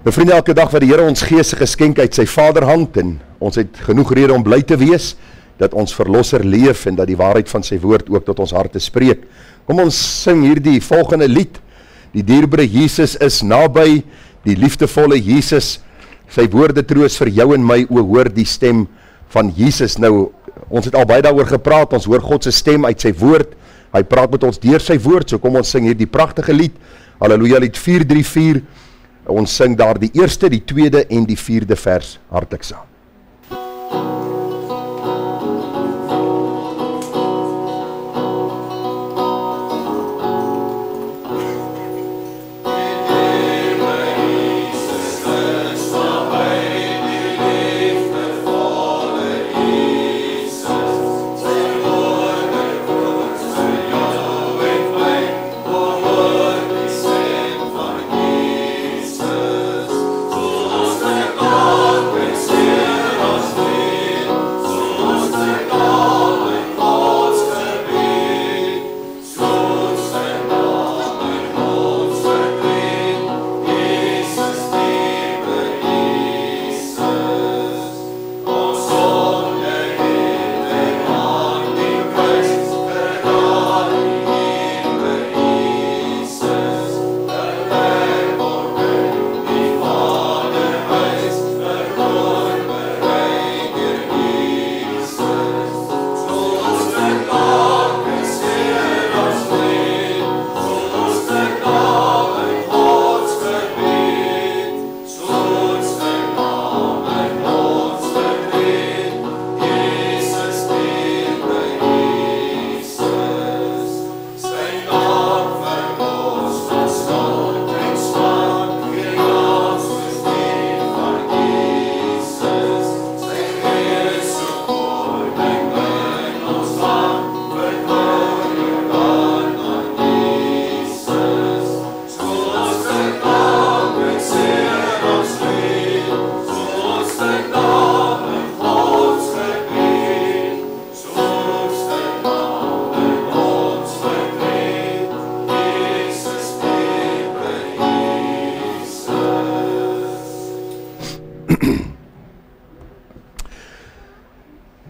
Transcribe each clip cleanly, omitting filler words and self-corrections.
Nou vriende, elke dag wat die Here ons gees geskenk uit sy Vaderhand en ons het genoeg rede om bly te wees dat ons verlosser leef en dat die waarheid van sy woord ook tot ons harte spreek. Kom ons sing hierdie volgende lied. Die dierbare Jesus is naby, die liefdevolle Jesus, sy woorde troos vir jou en my, o hoor die stem van Jesus. Nou, ons het al baie daaroor gepraat, ons hoor God se stem uit sy woord, hy praat met ons deur sy woord, so kom ons sing hierdie pragtige lied, Halleluja lied 434, ons sing daar die eerste, die tweede en die vierde vers hartlik saam.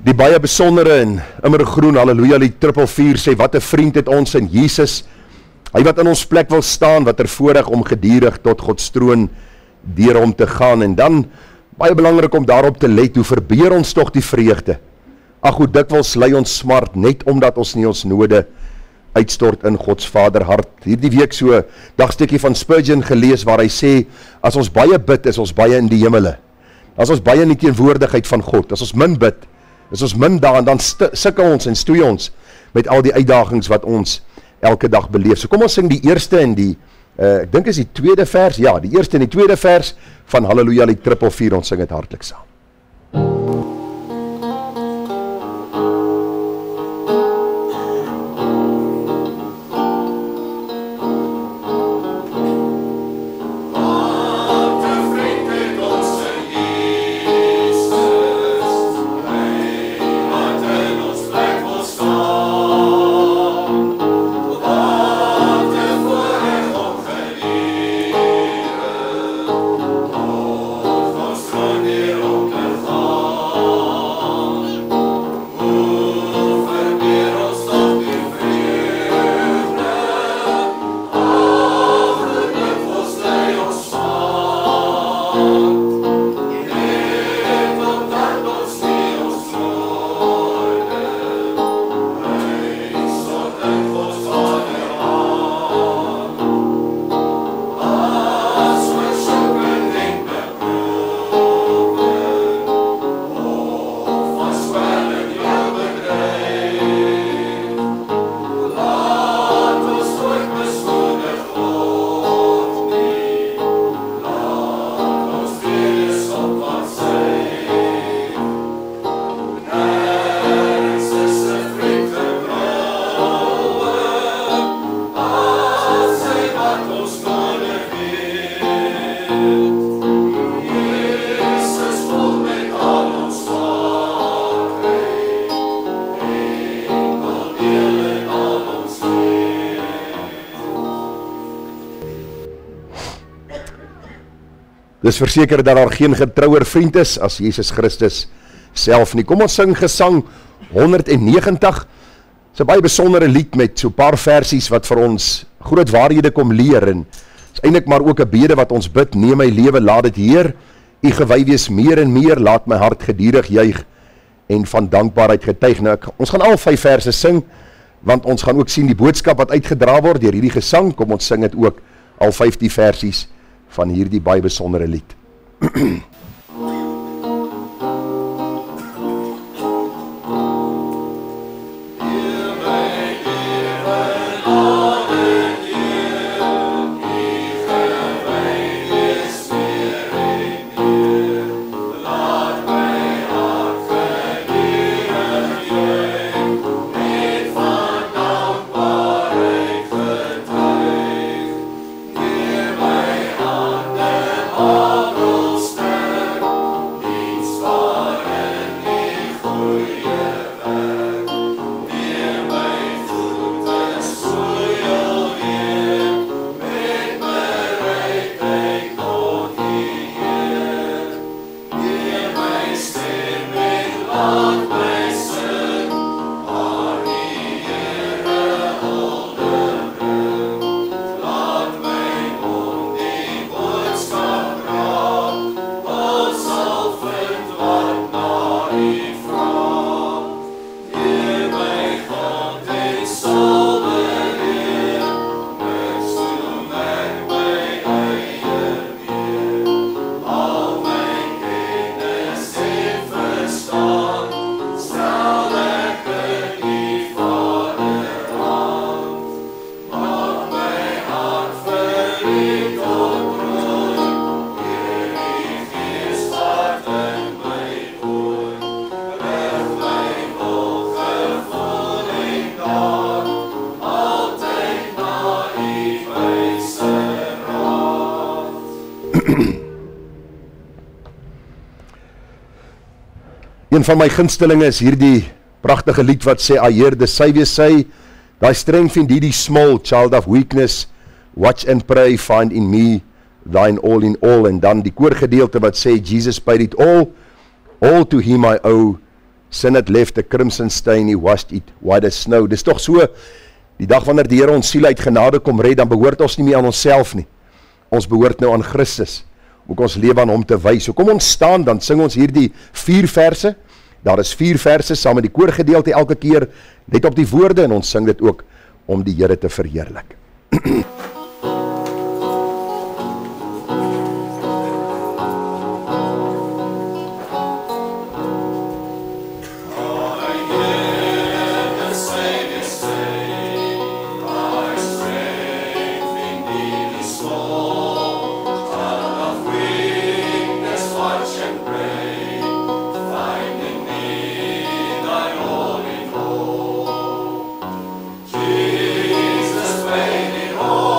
Die baie besondere en immergroen, halleluja, die 444 sê, wat 'n vriend het ons in Jesus, hy wat in ons plek wil staan, wat voorreg om gedierig tot Gods troon deur hom te gaan, en dan, baie belangrik om daarop te let, hoe verbeer ons tog die vreugde, ag hoe dikwels lei ons smart, net omdat ons nie ons node uitstort in Gods Vaderhart. Hierdie week so dagstukkie van Spurgeon gelees, waar hy sê, as ons baie bid, is ons baie in die hemele, as ons baie in die teenwoordigheid van God, as ons min bid, is ons min daar, en dan sukkel ons en stoei ons met al die uitdagings wat ons elke dag beleef. So kom ons sing die eerste en die, ek dink is die tweede vers, ja, die eerste en die tweede vers van Halleluja lied 444, ons sing het hartlik saam. Hier Dis verseker dat daar geen getrouer vriend is as Jesus Christus self nie. Kom ons sing gesang 190. Dis 'n baie besondere lied met so 'n paar versies wat vir ons groot waarhede kom leer, en is eintlik maar ook 'n bede wat ons bid: neem my lewe, laat dit Heer, U gewy wees meer en meer, laat my hart gedurig juig en van dankbaarheid getuig. Nou, ons gaan al 5 verse sing, want ons gaan ook sien die boodskap wat uitgedra word deur hierdie gesang. Kom ons sing dit ook, al 15 versies van hierdie baie besondere lied. Een van my gunstelinge is hierdie pragtige lied wat sê: I hear the Saviour say, thy strength indeed is small, child of weakness, watch and pray, find in me thine all in all. En dan die koorgedeelte wat sê: Jesus paid it all to him I owe, sin had left a crimson stain, he washed it white as snow. Dis tog so, die dag wanneer die Here ons siel uit genade kom red, dan behoort ons nie meer aan onsself nie. Ons behoort nou aan Christus, ook ons lewe aan hom te wy. So kom ons staan, dan sing ons hierdie 4 verse. Daar is 4 verse saam met die koorgedeelte elke keer, net op die woorde, en ons sing dit ook om die Here te verheerlik. Jesus paid it all.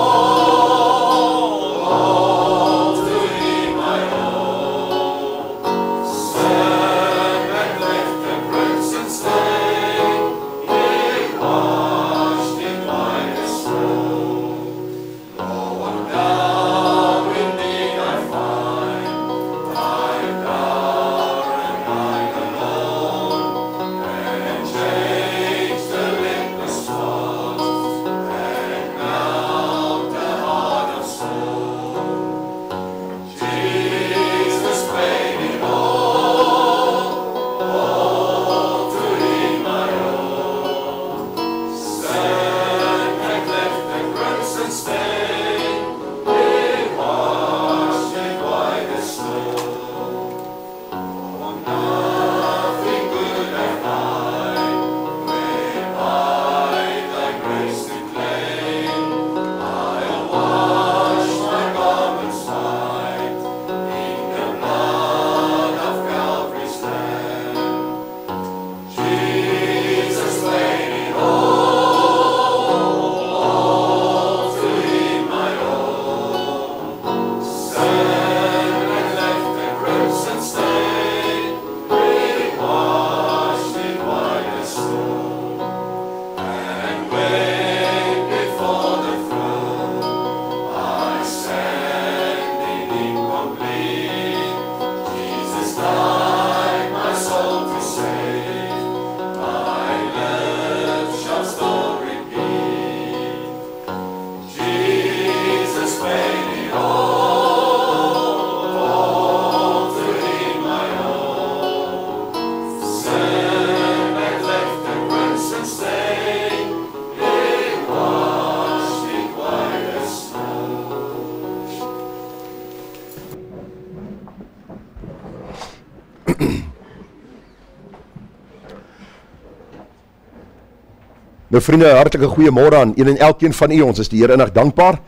Nou vriende, hartelike goeiemôre aan een en elkeen van u. Ons is die Here innig dankbaar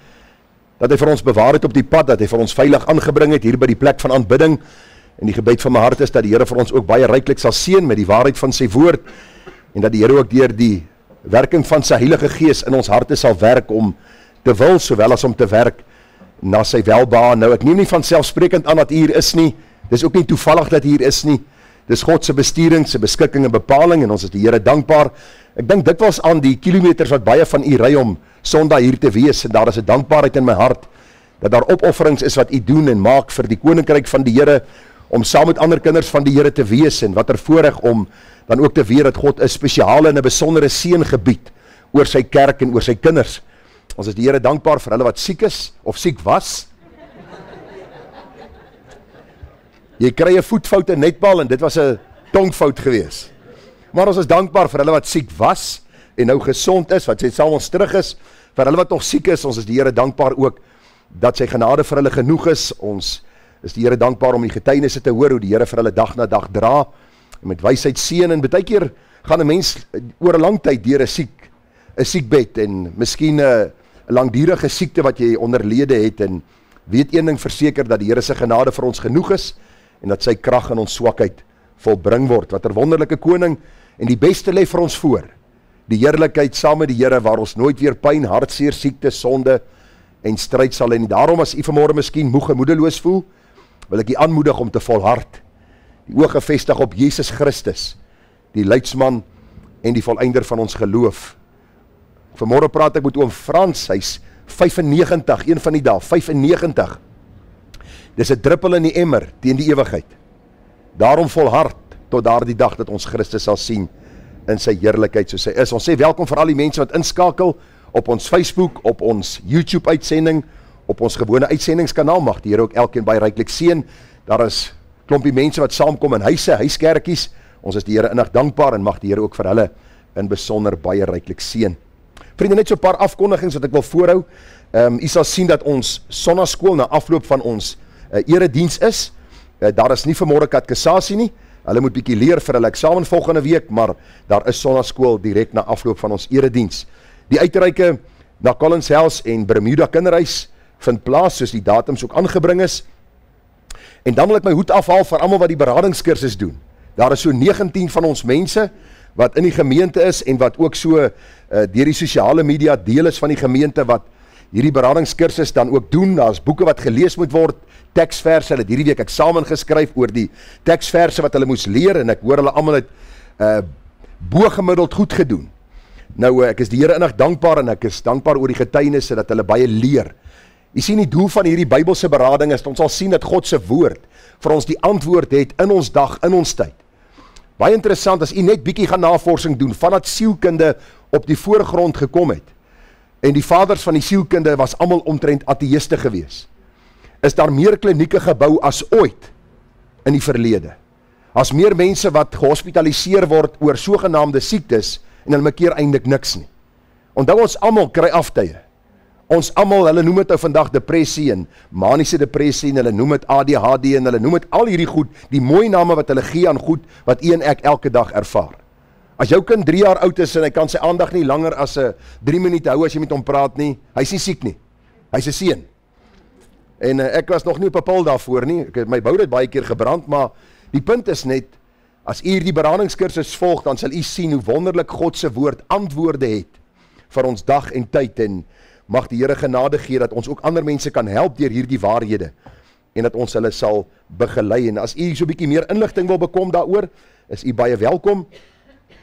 dat hy vir ons bewaar het op die pad, dat hy vir ons veilig aangebring het hier by die plek van aanbidding. En die gebed van my hart is dat die Here vir ons ook baie ryklik sal seën met die waarheid van sy woord en dat die Here ook deur die werking van sy Heilige Gees in ons harte sal werk om te wil sowel as om te werk na sy welbehae. Nou ek neem nie van selfsprekend aan dat u hier is nie. Dis ook nie toevallig dat u hier is nie. Dis God se besturing, sy beskikking en bepaling en ons is die Here dankbaar. Ek dink dikwels aan die kilometers wat baie van u ry om Sondag hier te wees en daar is 'n dankbaarheid in my hart dat daar opofferings is wat u doen en maak vir die koninkryk van die Here om saam met ander kinders van die Here te wees en watter voorreg om dan ook te weet dat God 'n spesiale en 'n besondere seën gebied oor sy kerk en oor sy kinders. Ons is die Here dankbaar vir hulle wat siek is of siek was. Jy kry 'n voetfout in netbal en dit was 'n tongfout gewees. Maar ons is dankbaar vir hulle wat siek was en nou gesond is, wat sê saam ons terug is. Vir hulle wat nog siek is, ons is die Here dankbaar ook dat sy genade vir hulle genoeg is. Ons is die Here dankbaar om die getuienisse te hoor hoe die Here vir hulle dag na dag dra en met wysheid seën. En baie keer gaan 'n mens oor 'n lang tyd deur 'n siekbed en miskien 'n langdurige siekte wat jy onderlede het en weet een ding verseker dat die Here se genade vir ons genoeg is en dat sy krag in ons swakheid volbring word. Wat 'n wonderlike koning en die beste lê vir ons voor. Die heerlikheid saam met die Here waar ons nooit weer pyn, hartseer, siekte, sonde en stryd sal hê nie. Daarom as u vanmôre miskien moeg en moedeloos voel, wil ek u aanmoedig om te volhard. Die oë gefestig op Jesus Christus, die leidsman en die volëinder van ons geloof. Vanmôre praat ek met oom Frans, hy's 95, een van die dae, 95. Dis 'n druppel in die emmer teen die ewigheid. Daarom volhard tot daardie dag dat ons Christus sal sien in sy heerlikheid soos hy is. Ons sê welkom vir al die mense wat inskakel op ons Facebook, op ons YouTube uitsending, op ons gewone uitsendingskanaal. Mag die Here ook elkeen baie ryklik seën. Daar is klompie mense wat saamkom in huise, huiskerkies. Ons is die Here innig dankbaar en mag die Here ook vir hulle in besonder baie ryklik seën. Vriende, net so 'n paar afkondigings wat ek wil voorhou. U sal sien dat ons sonnaskool na afloop van ons erediens is. Daar is nie vanmôre katekisasie nie. Hulle moet bietjie leer vir hulle eksamen volgende week, maar daar is sonnaskool direk na afloop van ons erediens. Die uitreike na Collins House en Bermuda Kinderhuis vind plaas soos die datums ook aangebring is. En dan wil ek my hoed afhaal vir almal wat die beradingskursus doen. Daar is so 19 van ons mense wat in die gemeente is en wat ook so deur die sosiale media deel is van die gemeente wat hierdie beradingskursus dan ook doen. Daar's boeke wat gelees moet word, teksverse. Hulle het hierdie week eksamen geskryf oor die teksverse wat hulle moes leer en ek hoor hulle almal het bo-gemiddeld goed gedoen. Nou ek is die Here innig dankbaar en ek is dankbaar oor die getuienisse dat hulle baie leer. Jy sien die doel van hierdie Bybelse berading is dat ons sal sien dat God se woord vir ons die antwoord het in ons dag, in ons tyd. Baie interessant as u net bietjie gaan navorsing doen vandat sielkunde op die voorgrond gekom het. En die vaders van die sielkunde was almal omtrent ateïste gewees. Is daar meer klinieke gebou as ooit in die verlede. As meer mense wat gehospitaliseer word oor sogenaamde siektes en hulle keer eintlik niks nie. Onthou ons almal kry aftye. Ons almal, hulle noem dit nou vandag depressie en maniese depressie en hulle noem dit ADHD en hulle noem dit al hierdie goed, die mooi name wat hulle gee aan goed wat u en ek elke dag ervaar. As jou kind 3 jaar oud is en hy kan sy aandag nie langer as 3 minute hou as jy met hom praat nie, hy's nie siek nie. Hy's 'n seun. En ek was nog nie op 'n pil daarvoor nie. Ek het my bou dit baie keer gebrand, maar die punt is net as u hierdie beradingskursus volg, dan sal u sien hoe wonderlik God se woord antwoorde het vir ons dag en tyd en mag die Here genade gee dat ons ook ander mense kan help deur hierdie waarhede en dat ons hulle sal begelei. En as u so 'n bietjie meer inligting wil bekom daaroor, is u baie welkom.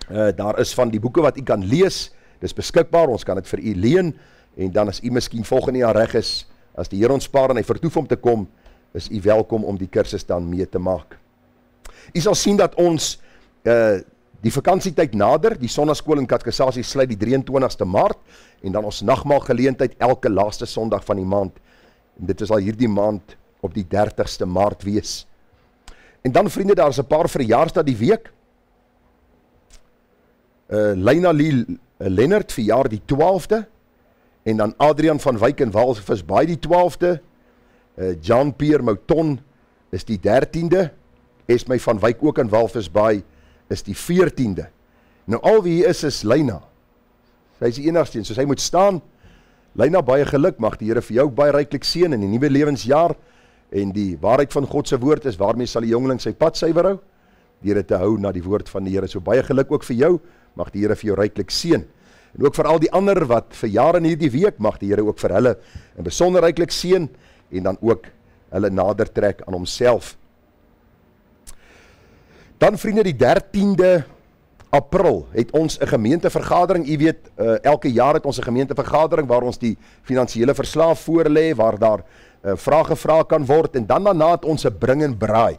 Daar is van die boeke wat u kan lees, dis beskikbaar, ons kan dit vir u leen, en dan as u miskien volgende jaar reg is, as die Here ons spaar en hy vertoef om te kom, is u welkom om die kursus dan mee te maak. U sal sien dat ons die vakansietyd nader, die sonnaskool en katekisasie sluit die 23ste Maart, en dan ons nagmaal geleentheid elke laaste Sondag van die maand, en dit is al hierdie maand op die 30ste Maart wees. En dan vriende, daar is 'n paar verjaarsdae die week. Leina Lee Lennard verjaar die 12de, en dan Adrian van Wyk in Walvisbaai die 12de, Jean Pierre Mouton is die 13de, Esme van Wyk ook in Walvisbaai is die 14de. Nou al wie hier is Leina. Hy is die enigste een, soos hy moet staan. Lei na baie geluk, mag die Here vir jou ook baie ryklik seën in die nuwe lewensjaar, en die waarheid van God se woord is, waarmee sal die jongeling sy pad suiwer hou? Deur dit te hou na die woord van die Here. So baie geluk ook vir jou, mag die Here vir jou ryklik seën. En ook vir al die ander wat verjaar in hierdie week, mag die Here ook vir hulle in besonder ryklik seën, en dan ook hulle nader trek aan homself. Dan vriende, die 13de April het ons 'n gemeentevergadering. U weet, elke jaar het ons 'n gemeentevergadering waar ons die finansiële verslae voorlê, waar daar vrae gevra kan word, en dan daarna het ons 'n bring en braai.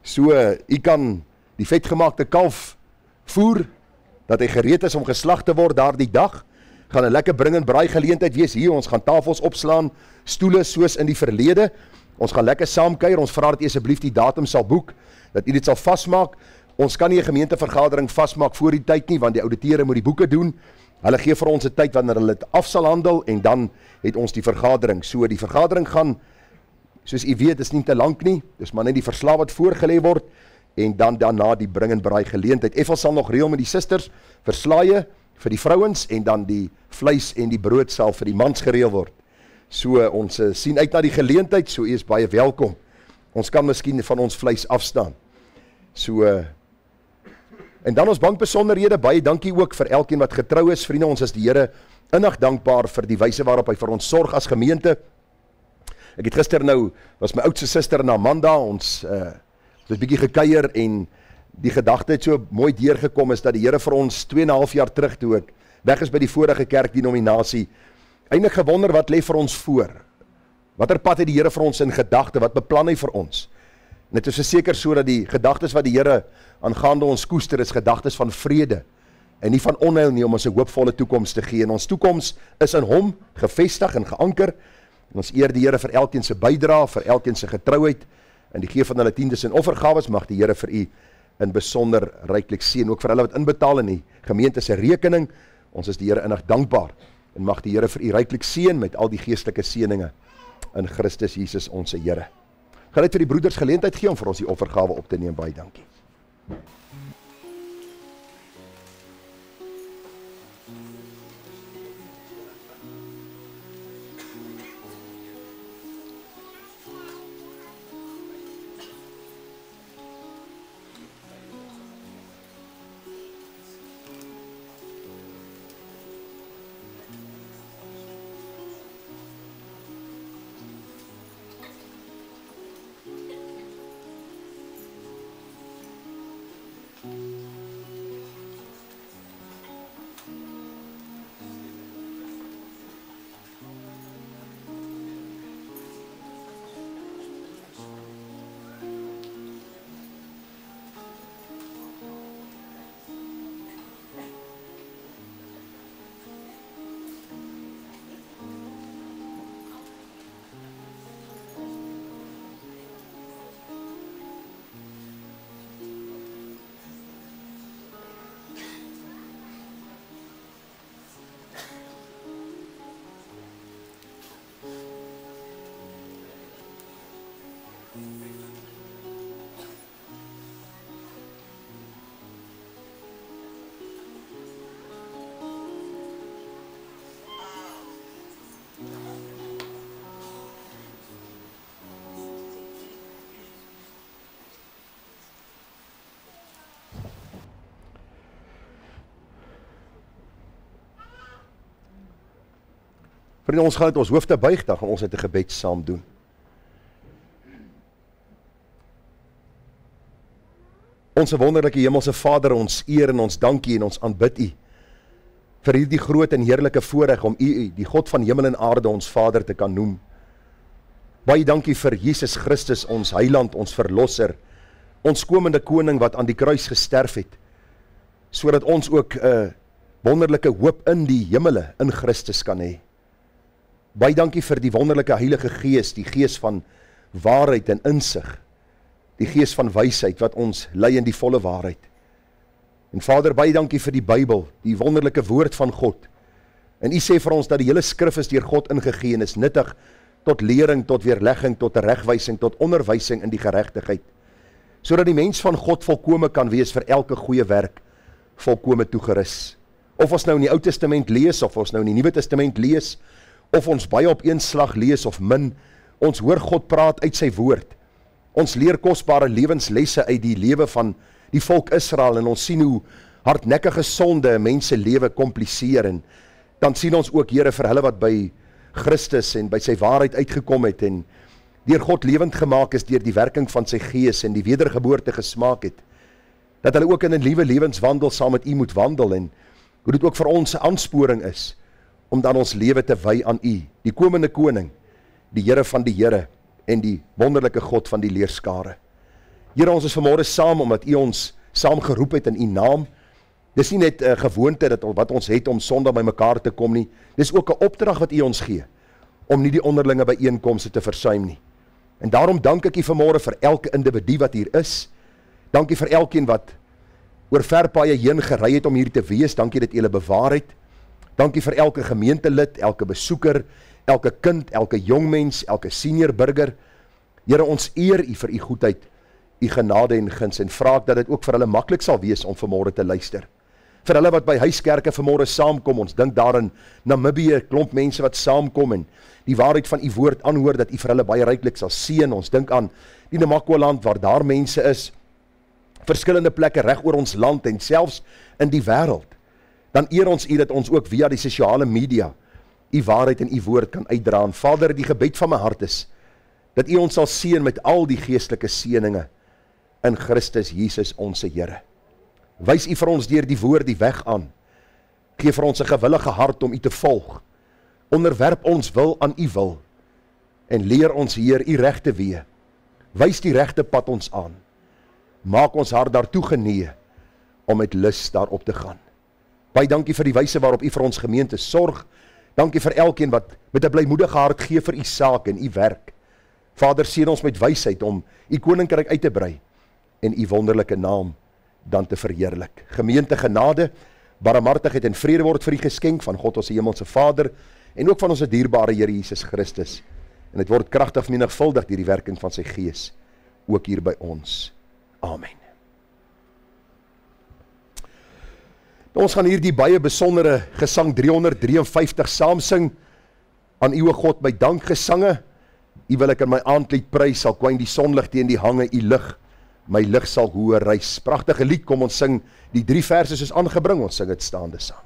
So, u kan die vetgemaakte kalf voer, dat hy gereed is om geslag te word daardie dag. Gaan 'n lekker bring en braai geleentheid wees hier. Ons gaan tafels opslaan, stoele soos in die verlede. Ons gaan lekker saam kuier. Ons vra dat u asseblief die datum sal boek, dat u dit sal vasmaak. Ons kan nie 'n gemeentevergadering vasmaak voor die tyd nie, want die ouditeure moet die boeke doen. Hulle gee vir ons 'n tyd wanneer hulle dit af sal handel, en dan het ons die vergadering. So die vergadering gaan, soos u weet, is nie te lank nie. Dis maar net die verslae wat voorgelê word, en dan daarna die bring en braai geleentheid. Ethel sal nog reël met die susters verslaaie vir die vrouens, en dan die vleis en die brood sal vir die mans gereël word. So ons sien uit na die geleentheid, so u is baie welkom. Ons kan miskien van ons vleis afstaan. So, en dan ons bankbesonderhede, baie dankie ook vir elkeen wat getrou is. Vriende, ons is die Here innig dankbaar vir die wyse waarop hy vir ons sorg as gemeente. Ek het gister nou, was my oudste suster in Amanda, ons het bietjie gekuier, en die gedagte het so mooi deurgekom is, dat die Here vir ons 2,5 jaar terug, toe ek weg is by die vorige kerkdenominasie, eintlik gewonder wat lê vir ons voor. Watter pad het die Here vir ons in gedagte, wat beplan hy vir ons? En dit is verseker so dat die gedagtes wat die Here aangaande ons koester is gedagtes van vrede, en nie van onheil nie, om ons 'n hoopvolle toekoms te gee. En ons toekoms is in hom gevestig en geanker. En ons eer die Here vir elkeen se bydrae, vir elkeen se getrouheid, en die gee van hulle tiendes en offergawes. Mag die Here vir u in besonder ryklik seën, ook vir hulle wat inbetaal in die gemeente se rekening. Ons is die Here innig dankbaar, en mag die Here vir u ryklik seën met al die geestelike seëninge in Christus Jesus ons Here. Gaan net vir die broeders geleentheid gee om vir ons die offergawe op te neem. Baie dankie. Vriende, ons gaan het ons hoofde buig, dan gaan ons het 'n gebed saam doen. Onse wonderlike hemelse Vader, ons eer en ons dankie en ons aanbid U vir hierdie groot en heerlike voorreg om U, die God van hemel en aarde, ons Vader te kan noem. Baie dankie vir Jesus Christus, ons heiland, ons verlosser, ons komende koning wat aan die kruis gesterf het, sodat ons ook 'n wonderlike hoop in die hemele in Christus kan hê. Baie dankie vir die wonderlike Heilige Gees, die Gees van waarheid en insig, die Gees van wysheid wat ons lei in die volle waarheid. En Vader, baie dankie vir die Bybel, die wonderlike woord van God. En U sê vir ons dat die hele skrif is deur God ingegee en is nuttig tot lering, tot weerlegging, tot regwysing, tot onderwysing in die geregtigheid, sodat die mens van God volkome kan wees vir elke goeie werk, volkome toegerus Of ons nou in die Ou Testament lees, of ons nou in die Nuwe Testament lees, of ons baie op een slag lees of min, ons hoor God praat uit sy woord. Ons leer kosbare lewenslesse uit die lewe van die volk Israel, en ons sien hoe hardnekkige sonde mense lewe kompliseer, en dan sien ons ook, Here, vir hulle wat by Christus en by sy waarheid uitgekom het, en deur God lewend gemaak is deur die werking van sy gees en die wedergeboorte gesmaak het, dat hulle ook in 'n nuwe lewenswandel saam met U moet wandel, en hoe dit ook vir ons 'n aansporing is, om dan ons lewe te wy aan U, die komende koning, die Here van die Here, en die wonderlike God van die leerskare. Here, ons is vanmôre saam, omdat U ons saam geroep het in U naam. Dis nie net 'n gewoonte wat ons het om Sondag by mekaar te kom nie, dis ook 'n opdrag wat U ons gee, om nie die onderlinge byeenkomste te versuim nie. En daarom dank ek U vanmôre vir elke individu wat hier is. Dankie vir elkeen wat oor verpaaie heen gery het om hier te wees. Dankie dat U hulle bewaar het. Dankie vir elke gemeentelid, elke besoeker, elke kind, elke jong mens, elke senior burger. Here, ons eer U vir U goedheid, U genade en guns, en vra ek dat dit ook vir hulle maklik sal wees om vanmôre te luister. Vir hulle wat by huiskerke vanmôre saamkom, ons dink daar in Namibië, klomp mense wat saamkom en die waarheid van U woord aanhoor, dat U vir hulle baie ryklik sal seën. Ons dink aan die Namakwa-land waar daar mense is, verskillende plekke reg oor ons land en selfs in die wêreld. Dan eer ons U dat ons ook via die sosiale media U waarheid en U woord kan uitdra. En Vader, die gebed van my hart is dat U ons sal seën met al die geestelike seëninge in Christus Jesus ons Here. Wys U vir ons deur die woord die weg aan. Gee vir ons 'n gewillige hart om U te volg. Onderwerp ons wil aan U wil. En leer ons, Heer, U reg te wee. Wys die regte pad ons aan. Maak ons hart daartoe genee om met lus daarop te gaan. Baie dankie vir die wyse waarop U vir ons gemeente sorg. Dankie vir elkeen wat met 'n blymoedige hart gee vir U saak en U werk. Vader, seën ons met wysheid om U koninkryk uit te brei en U wonderlike naam dan te verheerlik. Gemeente, genade, barmhartigheid en vrede word vir U geskenk van God ons hemelse Vader en ook van ons dierbare Here Jesus Christus. En dit word kragtig vermenigvuldig deur die werking van sy Gees, ook hier by ons. Amen. Ons gaan hier die baie besondere gesang 353 saam sing. Aan U, o God, my dankgesange. U wil ek in my aandlied prys, sal kwyn die sonlig teen die hange, U lig, my lig sal hoër rys. Pragtige lied, kom ons sing die 3 verse soos aangebring, ons sing dit staande saam.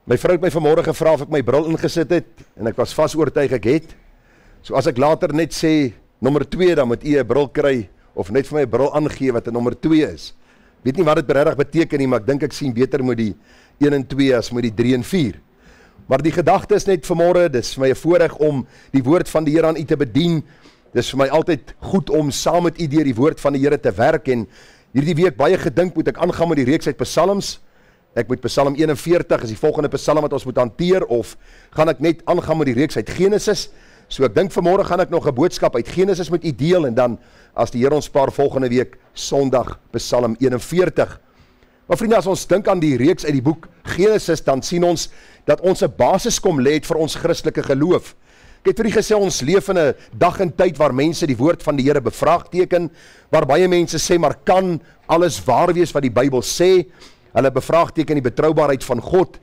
My vrou het my vanmôre gevra of ek my bril ingesit het, en ek was vas oortuig ek het. So as ek later net sê, nommer 2, dan moet U 'n bril kry, of net vir my 'n bril aangee wat 'n nommer 2 is. Weet nie wat dit regtig beteken nie, maar ek dink ek sien beter met die 1 en 2 as met die 3 en 4. Maar die gedagte is net vanmôre, dis vir my 'n voorreg om die woord van die Here aan U te bedien. Dis vir my altyd goed om saam met u deur die woord van die Here te werk en hierdie week baie gedink moet ek aangaan met die reeks uit Psalms. Ek moet Psalm 41 is die volgende Psalm wat ons moet hanteer of gaan ek net aangaan met die reeks uit Genesis? So ek dink vanmôre gaan ek nog 'n boodskap uit Genesis met u deel en dan as die Here ons spaar volgende week Sondag Psalm 41. Maar vriende, as ons dink aan die reeks uit die boek Genesis, dan sien ons dat ons 'n basis kom lê het vir ons Christelike geloof. Ek het vir u gesê, ons leef in 'n dag en tyd waar mense die woord van die Here bevraagteken, waar baie mense sê, maar kan alles waar wees wat die Bybel sê? Hulle bevraagteken die betroubaarheid van God,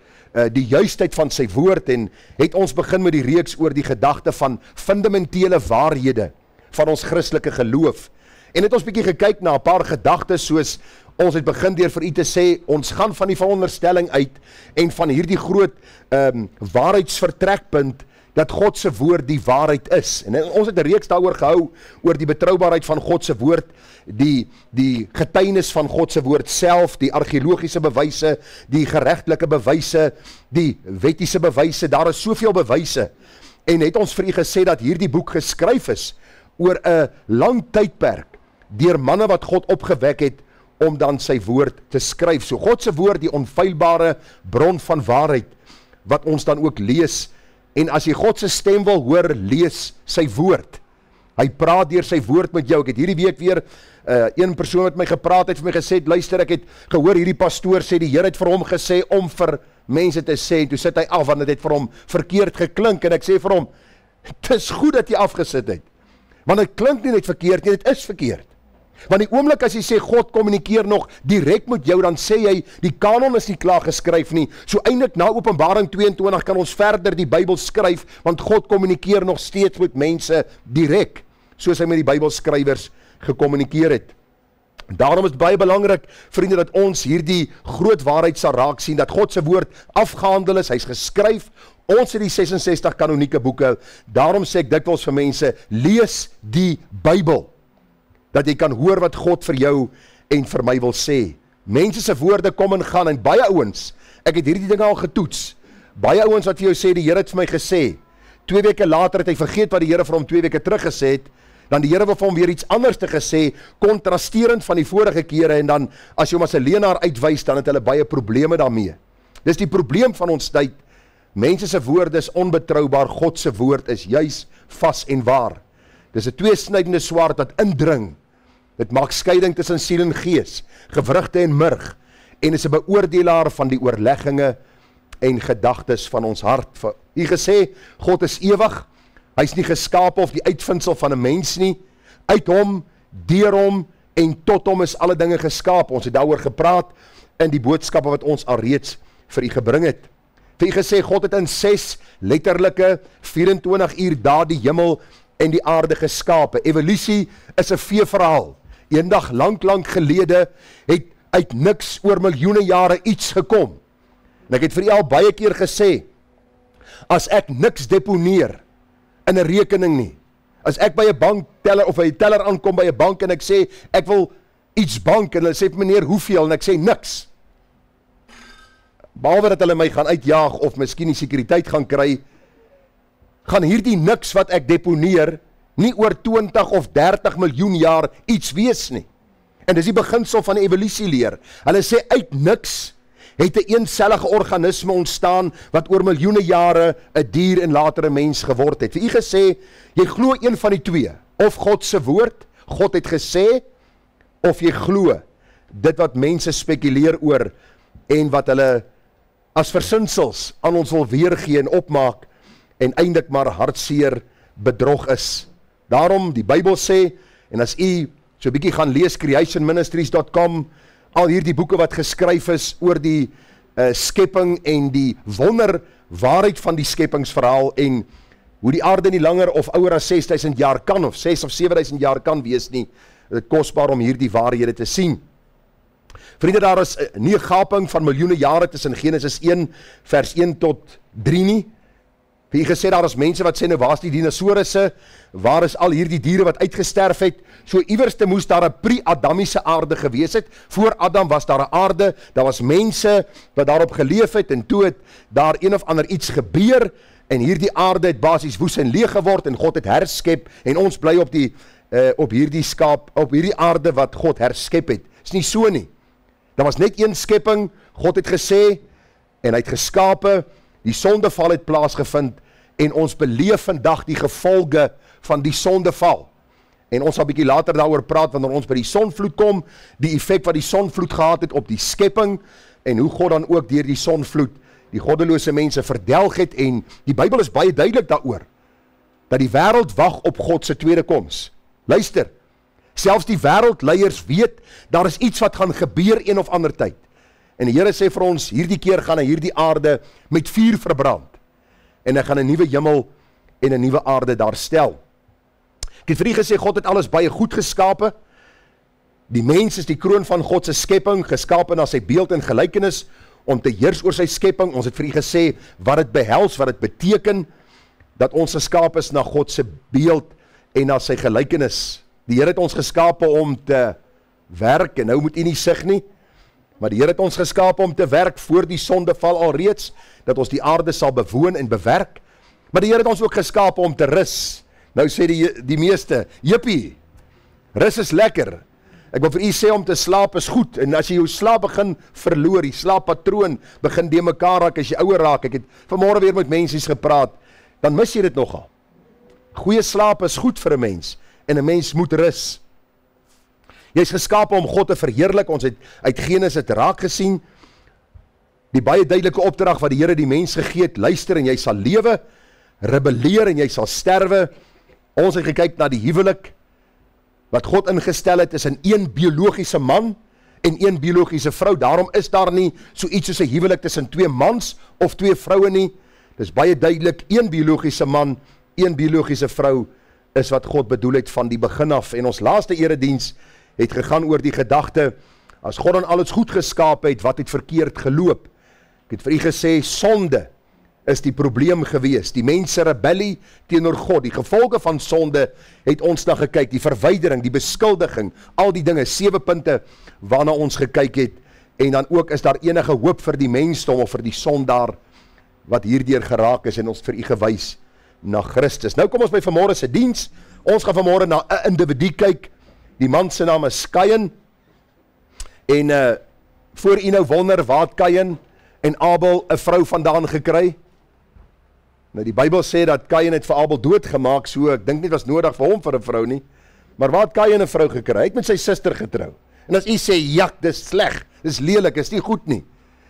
die juistheid van sy woord, en het ons begin met die reeks oor die gedagte van fundamentele waarhede van ons Christelike geloof. En het ons bietjie gekyk na 'n paar gedagtes, soos ons het begin deur vir u te sê, ons gaan van die veronderstelling uit en van hierdie groot waarheidsvertrekpunt dat God se woord die waarheid is. En ons het 'n reeks daaroor gehou oor die betroubaarheid van God se woord, die getuienis van God se woord self, die argeologiese bewyse, die geregtelike bewyse, die wettiese bewyse. Daar is soveel bewyse. En het ons vir u gesê dat hierdie boek geskryf is oor 'n lang tydperk deur manne wat God opgewek het om dan sy woord te skryf. So God se woord, die onfeilbare bron van waarheid wat ons dan ook lees. En as jy God se stem wil hoor, lees sy woord. Hy praat deur sy woord met jou. Ek het hierdie week weer een persoon met my gepraat het vir my gesê, luister, ek het gehoor hierdie pastoor sê die Here het vir hom gesê om vir mense te sê, en toe sit hy af want dit het vir hom verkeerd geklink, en ek sê vir hom, dit is goed dat jy afgesit het, want dit klink nie net verkeerd nie, dit is verkeerd. Want die oomblik as jy sê God kommunikeer nog direk met jou, dan sê jy die kanon is nie klaar geskryf nie. So eintlik na Openbaring 22 kan ons verder die Bybel skryf, want God kommunikeer nog steeds met mense direk, soos hy met die Bybelskrywers gekommunikeer het. Daarom is dit baie belangrik, vriende, dat ons hierdie groot waarheid sal raak sien, dat God se woord afgehandel is, hy's geskryf. Ons het die 66 kanonieke boeke. Daarom sê ek dikwels vir mense, lees die Bybel, dat jy kan hoor wat God vir jou en vir my wil sê. Mense se woorde kom en gaan, en baie ouens, ek het hierdie dinge al getoets, baie ouens wat vir jou sê, die Here het vir my gesê, 2 weke later het hy vergeet wat die Here vir hom 2 weke terug gesê het, dan die Here wil vir hom weer iets anders te gesê, kontrasterend van die vorige kere, en dan as jy hom as 'n leienaar uitwys, dan het hulle baie probleme daarmee. Dis die probleem van ons tyd. Mense se woorde is onbetroubaar, God se woord is juis, vas en waar. Dis 'n tweesnydende swaard wat indring. Dit maak skeiding tussen siel en gees, gewrigte en murg, en is 'n beoordelaar van die oorlegginge en gedagtes van ons hart. U gesê, God is ewig, hy is nie geskape of die uitvindsel van 'n mens nie. Uit hom, deur hom en tot hom is alle dinge geskaap. Ons het daaroor gepraat in die boodskappe wat ons alreeds vir u gebring het. Vir u gesê, God het in 6 letterlike 24 uur dae die hemel en die aarde geskape. Evolusie is 'n veeverhaal. Eendag lank gelede het uit niks oor miljoene jare iets gekom. En ek het vir u al baie keer gesê, as ek niks deponeer in 'n rekening nie, as ek by 'n bankteller of by 'n teller aankom by 'n bank en ek sê, ek wil iets bank, en hulle sê, meneer, hoeveel? En ek sê, niks. Behalwe dat hulle my gaan uitjaag of miskien die sekuriteit gaan kry, gaan hierdie niks wat ek deponeer nie oor 20 of 30 miljoen jaar iets wees nie. En dis die beginsel van die evolusieleer. Hulle sê uit niks het 'n eensellige organisme ontstaan wat oor miljoene jare 'n dier en later 'n mens geword het. Vir u gesê, jy glo een van die twee, of God se woord, God het gesê, of jy glo dit wat mense spekuleer oor en wat hulle as versinsels aan ons wil weergee en opmaak, en eintlik maar hartseer bedrog is. Daarom, die Bybel sê, en as u so 'n bietjie gaan lees, creationministries.com, al hierdie boeke wat geskryf is oor die skepping en die wonderwaarheid van die skeppingsverhaal, en hoe die aarde nie langer of ouer as 6000 jaar kan, of 6 of 7000 jaar kan wees nie. Dit is kosbaar om hierdie waarhede te sien. Vriende, daar is nie 'n gaping van miljoene jare tussen Genesis 1 vers 1 tot 3 nie. Vir u gesê, daar is mense wat sê, nou waar is die dinosourusse, waar is al hierdie diere wat uitgesterf het? So iewerste moes daar 'n pre-Adamiese aarde gewees het. Voor Adam was daar 'n aarde, daar was mense wat daarop geleef het, en toe het daar een of ander iets gebeur, en hierdie aarde het basies woes en leeg geword, en God het herskep, en ons bly op hierdie aarde wat God herskep het. Is nie so nie. Daar was net een skepping, God het gesê, en hy het geskape, die sondeval het plaasgevind, en ons beleef vandag die gevolge van die sondeval. En ons sal bietjie later daaroor praat, wanneer ons by die sonvloed kom, die effek wat die sonvloed gehad het op die skepping, en hoe God dan ook deur die sonvloed die goddelose mense verdelg het, en die Bybel is baie duidelik daaroor, dat die wêreld wag op God se tweede koms. Luister, selfs die wêreldleiers weet, daar is iets wat gaan gebeur een of ander tyd. En die Here sê vir ons, hierdie keer gaan hy hierdie aarde met vuur verbrand, en hy gaan 'n nuwe hemel en 'n nuwe aarde daar stel. Ek het vir u gesê, God het alles baie goed geskape. Die mens is die kroon van God se skepping, geskape na sy beeld en gelykenis, om te heers oor sy skepping. Ons het vir u gesê, wat dit behels, wat dit beteken, dat ons geskape is na God se beeld en na sy gelykenis. Die Here het ons geskape om te werk, en nou moet u nie sug nie, maar die Here het ons geskape om te werk voor die sondeval alreeds, dat ons die aarde sal bewoon en bewerk, maar die Here het ons ook geskape om te rus. Nou sê die meeste, jippie, rus is lekker. Ek wil vir u sê, om te slaap is goed, en as jy jou slaap begin verloor, die slaappatroon begin de mekaar raak, as jy ouer raak, ek het vanmôre weer met mensies gepraat, dan mis jy dit nogal. Goeie slaap is goed vir 'n mens, en 'n mens moet rus. Jy is geskape om God te verheerlik. Ons het uit Genesis het raak gesien, die baie duidelike opdrag wat die Here die mens gegee het, luister en jy sal lewe, rebelleer en jy sal sterwe. Ons het gekyk na die huwelik, wat God ingestel het, is in een biologiese man en een biologiese vrou. Daarom is daar nie so iets soos 'n huwelik tussen twee mans of twee vroue nie. Dis baie duidelik, een biologiese man, een biologiese vrou is wat God bedoel het van die begin af. En ons laaste erediens het gegaan oor die gedagte, as God dan alles goed geskaap het, wat het verkeerd geloop? Ek het vir u gesê, sonde is die probleem gewees, die mense rebellie teenoor God, die gevolge van sonde het ons na gekyk, die verwydering, die beskuldiging, al die dinge, 7 punte waarna ons gekyk het, en dan ook is daar enige hoop vir die mensdom of vir die sondaar wat hierdeur geraak is, en ons vir u gewys na Christus. Nou kom ons by vanmôre se diens. Ons gaan vanmôre na 'n individu kyk. Die man se naam is Kain, en voor u nou wonder, waar het Kain en Abel 'n vrou vandaan gekry? Nou die Bybel sê dat Kain het vir Abel doodgemaak, so ek dink nie was nodig vir hom vir 'n vrou nie. Maar waar het Kain 'n vrou gekry? Hy het met sy suster getrou. En as u sê, jak, dis sleg, dis lelik, is nie goed nie.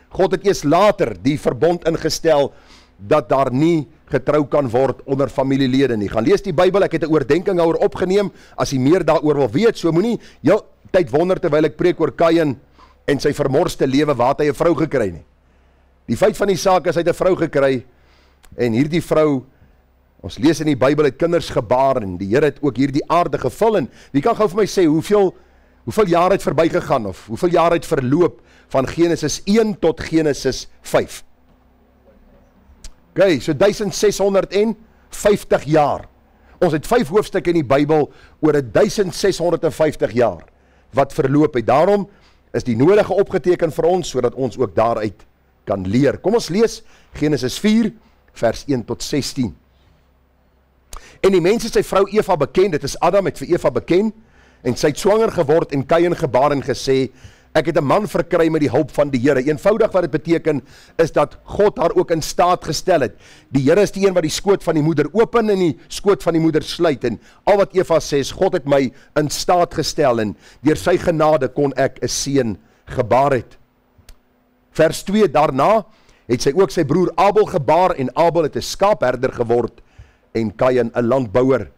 God het eers later die verbond ingestel, dat daar nie getrou kan word onder familielede nie. Gaan lees die Bybel, ek het 'n oordenking daaroor opgeneem, as jy meer daaroor wil weet, so moenie heel tyd wonder terwyl ek preek oor Kain en sy vermorste lewe, waar het hy 'n vrou gekry nie. Die feit van die saak is, hy het 'n vrou gekry, en hierdie vrou, ons lees in die Bybel, het kinders gebaar, en die Here het ook hierdie aarde gevul, en wie kan gou vir my sê, hoeveel jaar het verby gegaan, of hoeveel jaar het verloop, van Genesis 1 tot Genesis 5? Okay, so 1650 jaar. Ons het 5 hoofstukke in die Bybel oor 1650 jaar wat verloop het. Daarom is die nodige opgeteken vir ons, sodat ons ook daaruit kan leer. Kom ons lees Genesis 4 vers 1 tot 16. En die mens het sy vrou Eva beken, dit is Adam het vir Eva beken, en sy het swanger geword en Kain gebaar en gesê, ek het 'n man verkry met die hulp van die Here. Eenvoudig wat dit beteken, is dat God haar ook in staat gestel het. Die Here is die een wat die skoot van die moeder open en die skoot van die moeder sluit. En al wat Eva sê is, God het my in staat gestel, en deur sy genade kon ek 'n seun gebaar het. Vers 2, daarna het sy ook sy broer Abel gebaar, en Abel het 'n skaapherder geword, en Kain 'n landbouer.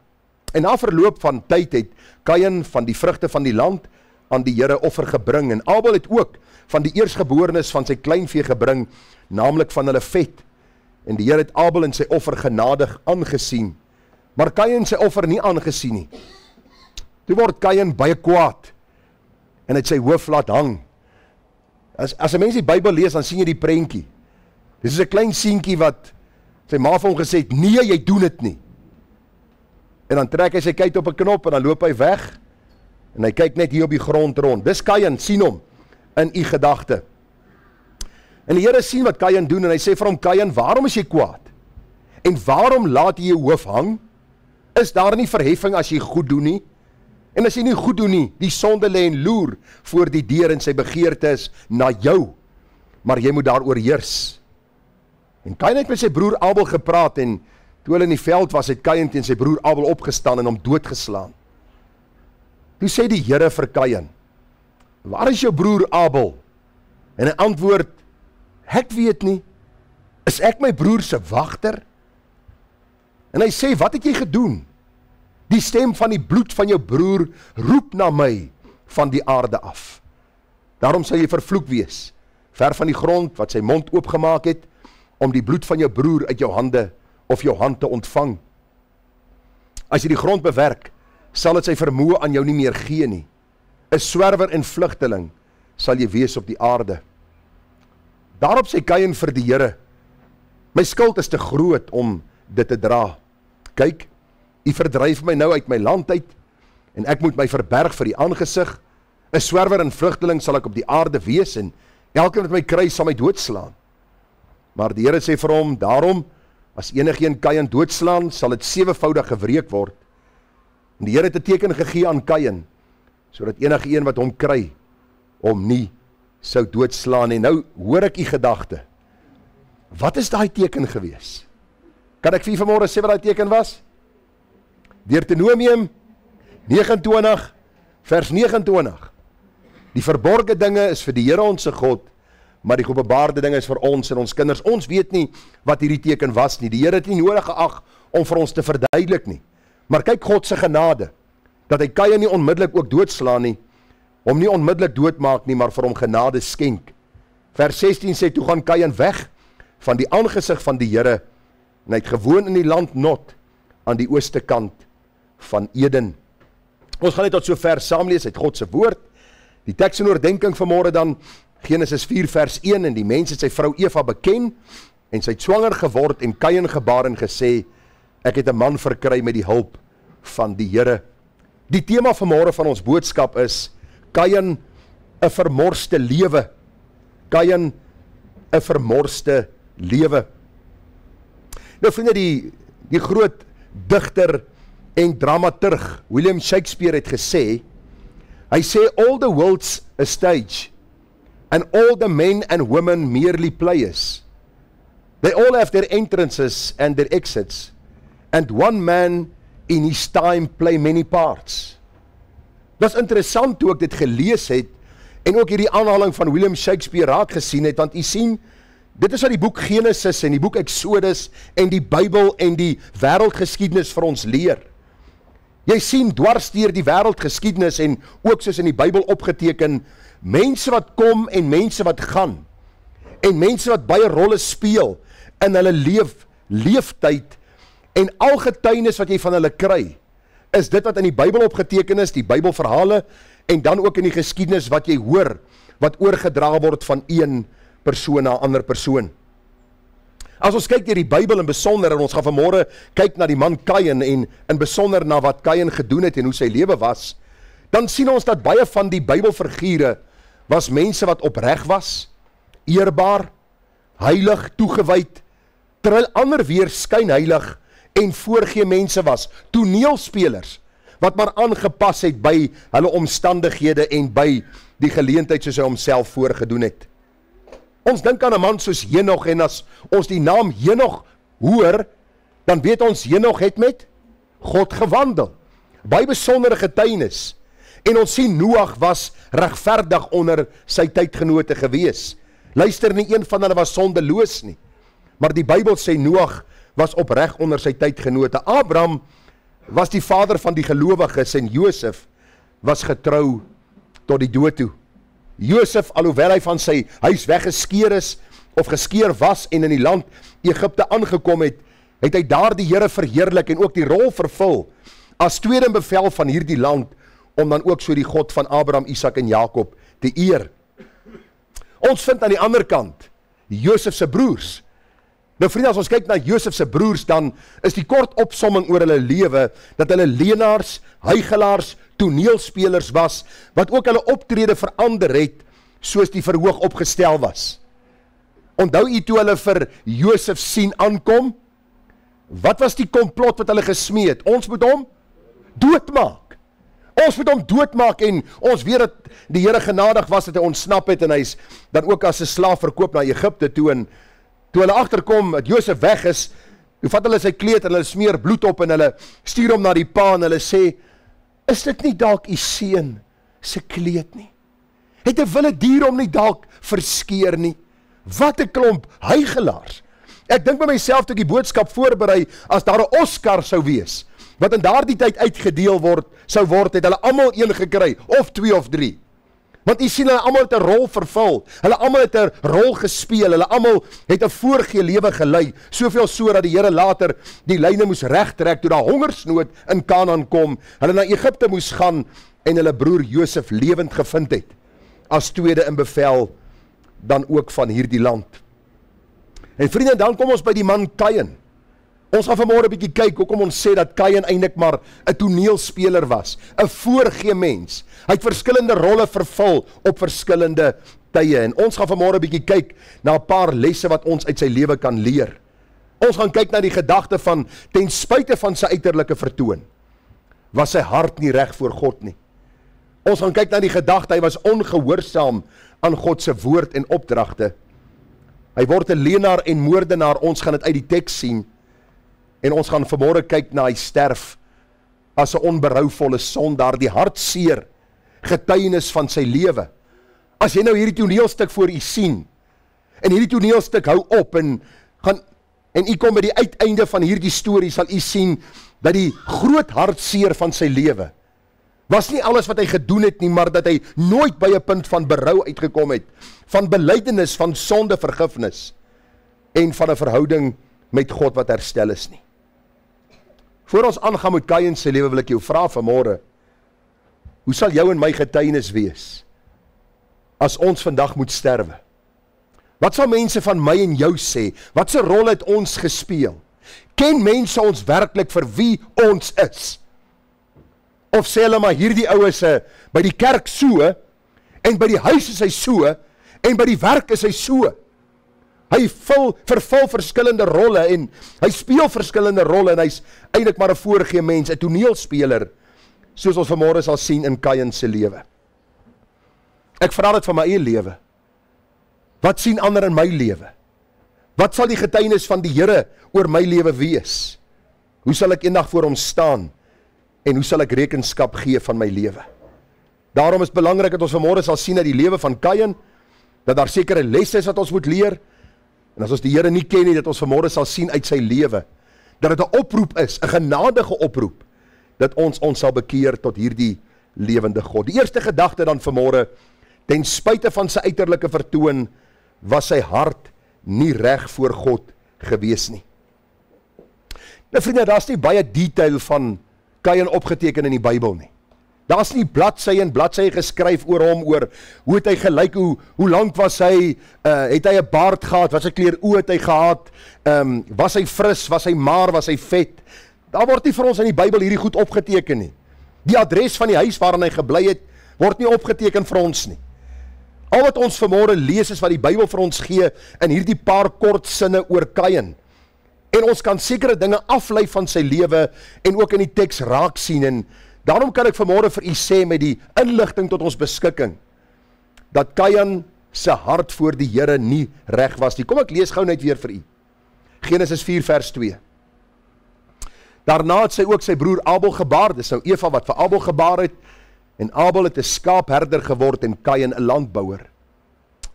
En na verloop van tyd het Kain van die vrugte van die land aan die Here offer gebring, en Abel het ook van die eersgeborenes van sy kleinvee gebring, naamlik van hulle vet, en die Here het Abel en sy offer genadig aangesien, maar Kain sy offer nie aangesien nie. Toe word Kain baie kwaad, en het sy hoof laat hang. As 'n mens die Bybel lees, dan sien jy die prentjie. Dis is 'n klein seentjie wat sy ma vir hom gesê het, nee, jy doen dit nie. En dan trek hy sy kyk op 'n knop, en dan loop hy weg, en hy kyk net hier op die grond rond. Dis Kain, sien hom in u gedagte. En die Here sien wat Kain doen, en hy sê vir hom, Kain, waarom is jy kwaad? En waarom laat jy jou hoof hang? Is daar nie verheffing as jy goed doen nie? En as jy nie goed doen nie, die sonde lê en loer voor die deur en sy begeerte is na jou, maar jy moet daaroor heers. En Kain het met sy broer Abel gepraat en toe hulle in die veld was, het Kain teen sy broer Abel opgestaan en hom doodgeslaan. Toe sê die Here vir Kain, waar is jou broer Abel? En hy antwoord, ek weet nie, is ek my broer se wagter? En hy sê, wat het jy gedoen? Die stem van die bloed van jou broer roep na my van die aarde af. Daarom sal jy vervloek wees, ver van die grond wat sy mond oopgemaak het, om die bloed van jou broer uit jou hande of jou hand te ontvang. As jy die grond bewerk, sal dit sy vermoë aan jou nie meer gee nie. 'n Swerwer en vlugteling sal jy wees op die aarde. Daarop sê Kain vir die Here, my skuld is te groot om dit te dra. Kyk, u verdryf my nou uit my land uit, en ek moet my verberg vir die aangesig. 'n Swerwer en vlugteling sal ek op die aarde wees, en elkeen wat my kry sal my doodslaan. Maar die Here sê vir hom, daarom, as enigeen Kain doodslaan, sal dit 7voudig gewreek word. En die Here het 'n teken gegee aan Kain, sodat enige een wat hom kry, hom nie sou doodslaan. En nou hoor ek u gedagte. Wat is daai teken gewees? Kan ek vir u vanmôre sê wat daai teken was? Deuteronomium 29 vers 29. Die verborgde dinge is vir die Here ons God, maar die geopenbaarde dinge is vir ons en ons kinders. Ons weet nie wat hierdie teken was nie. Die Here het nie nodig geag om vir ons te verduidelik nie. Maar kyk God se genade, dat hy Kain nie onmiddellik ook doodslaan nie, hom nie onmiddellik doodmaak nie, maar vir hom genade skenk. Vers 16 sê, toe gaan Kain weg van die aangesig van die Here, en hy het gewoon in die land Nod, aan die ooste kant van Eden. Ons gaan net tot so ver saamlees uit God se woord. Die teks en oordenking vanmôre dan, Genesis 4 vers 1, en die mens het sy vrou Eva beken, en sy het swanger geword, en Kain gebaar en gesê, ek het 'n man verkry met die hulp van die Here. Die tema vanmôre van ons boodskap is, Kain, 'n vermorste lewe. Kain, 'n vermorste lewe. Nou vriende, die groot digter en dramaturg William Shakespeare het gesê, hy sê, all the world's a stage, and all the men and women merely players. They all have their entrances and their exits, and one man in his time play many parts. Dat is interessant toe ek dit gelees het, en ook hierdie aanhaling van William Shakespeare raak gesien het, want u sien, dit is wat die boek Genesis en die boek Exodus en die Bybel en die wêreldgeskiedenis vir ons leer. Jy sien dwars deur die wêreldgeskiedenis en ook soos in die Bybel opgeteken, mense wat kom en mense wat gaan, en mense wat baie rolle speel in hulle leeftyd, en al getuienis wat jy van hulle kry, is dit wat in die Bybel opgeteken is, die Bybelverhale, en dan ook in die geskiedenis wat jy hoor, wat oorgedra word van een persoon na 'n ander persoon. As ons kyk deur die Bybel in besonder, en ons gaan vanmôre kyk na die man Kain, en in besonder na wat Kain gedoen het en hoe sy lewe was, dan sien ons dat baie van die Bybelfigure was mense wat opreg was, eerbaar, heilig, toegewyd, terwyl ander weer skynheilig en voorgee mense was, toneelspelers, wat maar aangepas het by hulle omstandighede en by die geleentheid soos hy homself voorgedoen het. Ons dink aan 'n man soos Henog, en as ons die naam Henog hoor, dan weet ons Henog het met God gewandel. Baie besondere getuienis. En ons sien Noag was regverdig onder sy tydgenote gewees. Luister, nie een van hulle was sondeloos nie. Maar die Bybel sê Noag was opreg onder sy tydgenote. Abraham was die vader van die gelowiges, en Josef was getrou tot die dood toe. Josef, alhoewel hy van sy huis weggeskeer is, of geskeer was en in die land Egipte aangekom het, het hy daar die Here verheerlik en ook die rol vervul as tweede bevel van hierdie land, om dan ook so die God van Abraham, Isak en Jakob te eer. Ons vind aan die ander kant Josef se broers. Nou vriende, as ons kyk na Josef se broers, dan is die kort opsomming oor hulle lewe, dat hulle leenaars, huigelaars, toneelspelers was, wat ook hulle optrede verander het, soos die verhoog opgestel was. Onthou u toe hulle vir Josef sien aankom, Wat was die komplot wat hulle gesmee het? Ons moet hom doodmaak. Ons moet hom doodmaak en ons weet dat die Here genadig was dat hy ontsnap het en hy's dan ook as 'n slaaf verkoop na Egipte toe en toe hulle agterkom dat Josef weg is, toe vat hulle sy kleed en hulle smeer bloed op en hulle stuur hom na die pa en hulle sê, is dit nie dalk u seun se kleed nie? Het 'n wilde dier hom nie dalk verskeer nie? Wat 'n klomp huigelaars. Ek dink by myself toe ek die boodskap voorberei, as daar 'n Oscar sou wees, wat in daardie tyd uitgedeel sou word, het hulle almal een gekry, of 2 of 3. Want u sien, hulle almal het 'n rol vervul, hulle almal het 'n rol gespeel, hulle almal het 'n voorgee lewe gelei, soveel so dat die Here later die lyne moes regtrek toe daar hongersnood in Kanaan kom, hulle na Egipte moes gaan en hulle broer Josef lewend gevind het, as tweede in bevel dan ook van hierdie land. En vriende, dan kom ons by die man Kain. Ons gaan vanmôre 'n bietjie kyk hoekom ons sê dat Kain eintlik maar 'n toneelspeler was, 'n voorgee mens. Hy het verskillende rolle vervul op verskillende tye en ons gaan vanmôre 'n bietjie kyk na 'n paar lesse wat ons uit sy lewe kan leer. Ons gaan kyk na die gedagte van ten spyte van sy uiterlike vertoon, was sy hart nie reg voor God nie. Ons gaan kyk na die gedagte hy was ongehoorsaam aan God se woord en opdragte. Hy word 'n leenaar en moordenaar, ons gaan dit uit die teks sien. En ons gaan vanmôre kyk na hy sterf as 'n onberouvolle sondaar, die hartseer getuienis van sy lewe. As jy nou hierdie toneelstuk voor u sien, en hierdie toneelstuk hou op en u kom by die uiteinde van hierdie storie, sal u sien dat die groot hartseer van sy lewe was nie alles wat hy gedoen het nie, maar dat hy nooit by 'n punt van berou uitgekom het, van belydenis, van sonde vergifnis en van 'n verhouding met God wat herstel is nie. Voor ons aangaan met Kain se lewe wil ek jou vra vanmôre, hoe sal jou en my getuienis wees as ons vandag moet sterwe? Wat sal mense van my en jou sê? Wat se rol het ons gespeel? Ken mense ons werklik vir wie ons is? Of sê hulle maar hierdie ou is by die kerk so, en by die huis is hy so, en by die werk is hy so. Hy vervul verskillende rolle en hy speel verskillende rolle en hy's eintlik maar 'n voorgee mens, 'n toneelspeler, soos ons vanmôre sal sien in Kain se lewe. Ek vra dit van my eie lewe. Wat sien ander in my lewe? Wat sal die getuienis van die Here oor my lewe wees? Hoe sal ek eendag voor hom staan en hoe sal ek rekenskap gee van my lewe? Daarom is belangrik dat ons vanmôre sal sien uit die lewe van Kain, dat daar sekere lesse is wat ons moet leer. En as ons die Here nie ken nie, dat ons vanmôre sal sien uit sy lewe, dat dit 'n oproep is, 'n genadige oproep, dat ons sal bekeer tot hierdie lewende God. Die eerste gedagte dan vanmôre, ten spyte van sy uiterlike vertoon, was sy hart nie reg voor God gewees nie. Nou vriende, daar's nie baie detail van Kain opgeteken in die Bybel nie. Daar's nie bladsye en bladsye geskryf oor hom, oor hoe het hy gelyk, hoe lank was hy, het hy 'n baard gehad, wat sy kleur oë het hy gehad, was hy fris, was hy maar, was hy vet. Daar word nie vir ons in die Bybel hierdie goed opgeteken nie. Die adres van die huis waarin hy gebly het, word nie opgeteken vir ons nie. Al wat ons vanmôre lees is wat die Bybel vir ons gee in hierdie paar kort sinne oor Kain. En ons kan sekere dinge aflei van sy lewe en ook in die teks raak sien en daarom kan ek vanmôre vir u sê met die inligting tot ons beskikking, dat Kain se hart voor die Here nie reg was nie. Kom ek lees gou net weer vir u. Genesis 4 vers 2. Daarna het sy ook sy broer Abel gebaar, dis nou Eva wat vir Abel gebaar het, en Abel het 'n skaapherder geword en Kain 'n landbouer.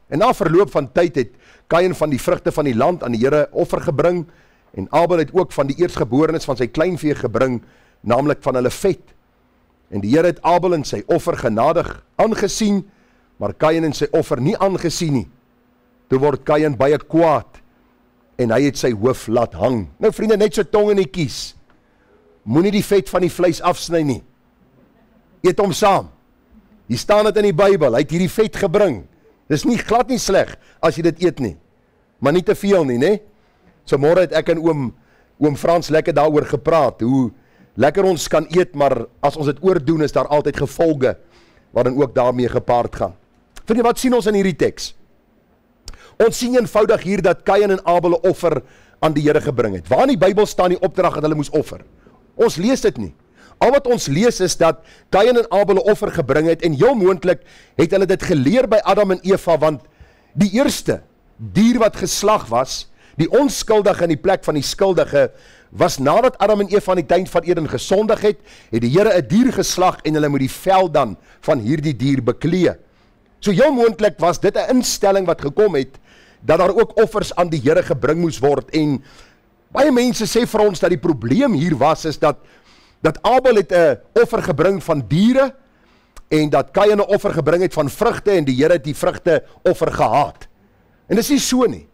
En na verloop van tyd het Kain van die vrugte van die land aan die Here offer gebring, en Abel het ook van die eerstgeborenes van sy kleinvee gebring, naamlik van hulle vet. En die Here het Abel en sy offer genadig aangesien, maar Kain en sy offer nie aangesien nie. Toe word Kain baie kwaad, en hy het sy hoof laat hang. Nou vriende, net so tong in die kies. Moenie die vet van die vleis afsny nie. Eet hom saam. Hier staan dit in die Bybel, hy het hierdie vet gebring. Dis nie glad nie sleg as jy dit eet nie. Maar nie te veel nie, né? So môre het ek en oom Frans lekker daaroor gepraat, hoe lekker ons kan eet, maar as ons dit oordoen, is daar altyd gevolge, wat dan ook daarmee gepaard gaan. Vind jy, wat sien ons in hierdie teks? Ons sien eenvoudig hier, dat Kain en Abel 'n offer aan die Here gebring het. Waar in die Bybel staan die opdrag dat hulle moes offer? Ons lees dit nie. Al wat ons lees is dat Kain en Abel 'n offer gebring het, en heel moontlik het hulle dit geleer by Adam en Eva, want die eerste dier wat geslag was, die onskuldige in die plek van die skuldige, was nadat Adam en Eva in die tuin van Eden gesondig het die Here 'n dier geslag en hulle moet die vel dan van hierdie dier beklee. So heel moontlik was dit 'n instelling wat gekom het, dat daar ook offers aan die Here gebring moes word, en baie mense sê vir ons dat die probleem hier was, is dat Abel het 'n offer gebring van diere, en dat Kain 'n offer gebring het van vrugte, en die Here het die vrugte offer gehaat. En dis nie so nie.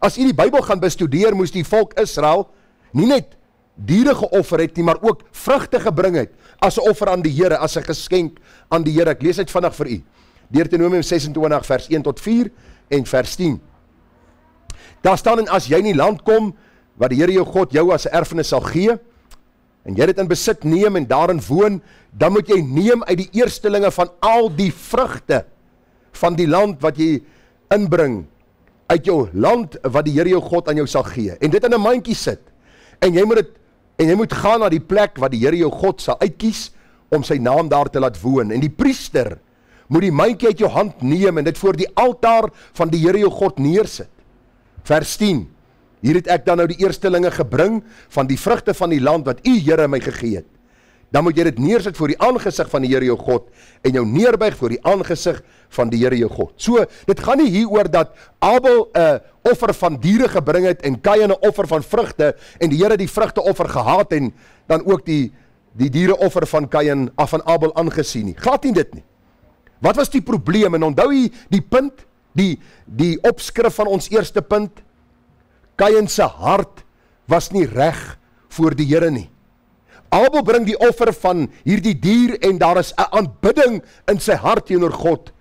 As jy die Bybel gaan bestudeer, moes die volk Israel nie net diere geoffer het nie, maar ook vrugte gebring het, as 'n offer aan die Here, as 'n geskenk aan die Here. Ek lees dit vandag vir u. Deuteronomium 26 vers 1 tot 4 en vers 10. Daar staan, en as jy in die land kom, wat die Here jou God jou as 'n erfenis sal gee, en jy dit in besit neem en daarin woon, dan moet jy neem uit die eerstelinge van al die vrugte van die land wat jy inbring, uit jou land wat die Here jou God aan jou sal gee, en dit in 'n mandjie sit, en jy moet gaan na die plek wat die Here jou God sal uitkies, om sy naam daar te laat woon, en die priester moet die mandjie uit jou hand neem, en dit voor die altaar van die Here jou God neersit. Vers 10, hier het ek dan nou die eerstelinge gebring, van die vrugte van die land wat u Here my gegee het. Dan moet jy dit neersit voor die aangesig van die Here jou God, en jou neerbuig voor die aangesig van die Here jou God. So, dit gaan nie hier oor dat Abel 'n offer van diere gebring het, en Kain 'n offer van vrugte, en die Here die vrugte offer gehaat, en dan ook die diere offer van Kain af van Abel aangesien nie. Glad nie dit nie. Wat was die probleem? En onthou jy die punt, die opskrif van ons eerste punt? Kain se hart was nie reg voor die Here nie. Abel bring die offer van hierdie dier, en daar is 'n aanbidding in sy hart teenoor God.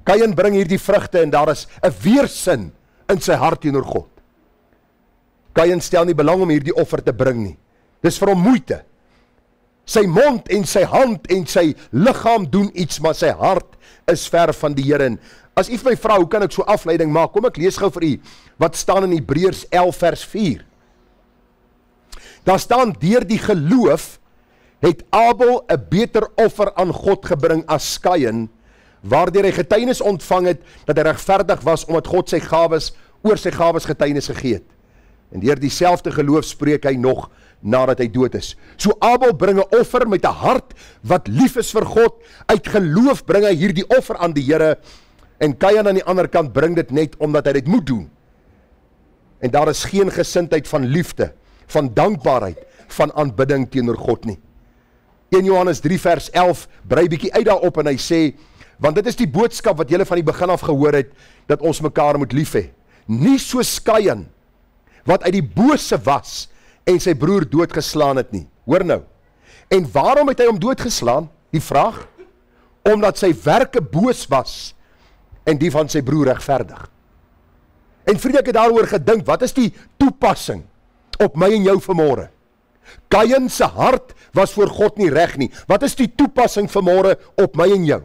Kain bring hierdie vrugte, en daar is 'n weersin in sy hart teenoor God. Kain stel nie belang om hierdie offer te bring nie. Dis vir hom moeite. Sy mond en sy hand en sy liggaam doen iets, maar sy hart is ver van die Here. As u vir my vra, hoe kan ek so afleiding maak? Kom ek lees gou vir u wat staan in Hebreërs 11 vers 4. Daar staan, deur die geloof het Abel 'n beter offer aan God gebring as Kain, waardeur hy getuienis ontvang het dat hy regverdig was, omdat God sy gawes oor sy gawes getuienis gegee het. En deur dieselfde geloof spreek hy nog nadat hy dood is. So Abel bring 'n offer met 'n hart wat lief is vir God. Uit geloof bring hy hierdie offer aan die Here, en Kain aan die ander kant bring dit net omdat hy dit moet doen. En daar is geen gesindheid van liefde, van dankbaarheid, van aanbidding teenoor God nie. 1 Johannes 3 vers 11 brei bietjie uit daarop, en hy sê, want dit is die boodskap wat julle van die begin af gehoor het, dat ons mekaar moet lief hê. Nie soos Kain, wat uit die bose was, en sy broer doodgeslaan het nie. Hoor nou. En waarom het hy hom doodgeslaan? Die vraag. Omdat sy werke boos was, en die van sy broer regverdig. En vriende, ek het daaroor gedink, wat is die toepassing op my en jou vanmôre? Kain se hart was voor God nie reg nie. Wat is die toepassing vanmôre op my en jou?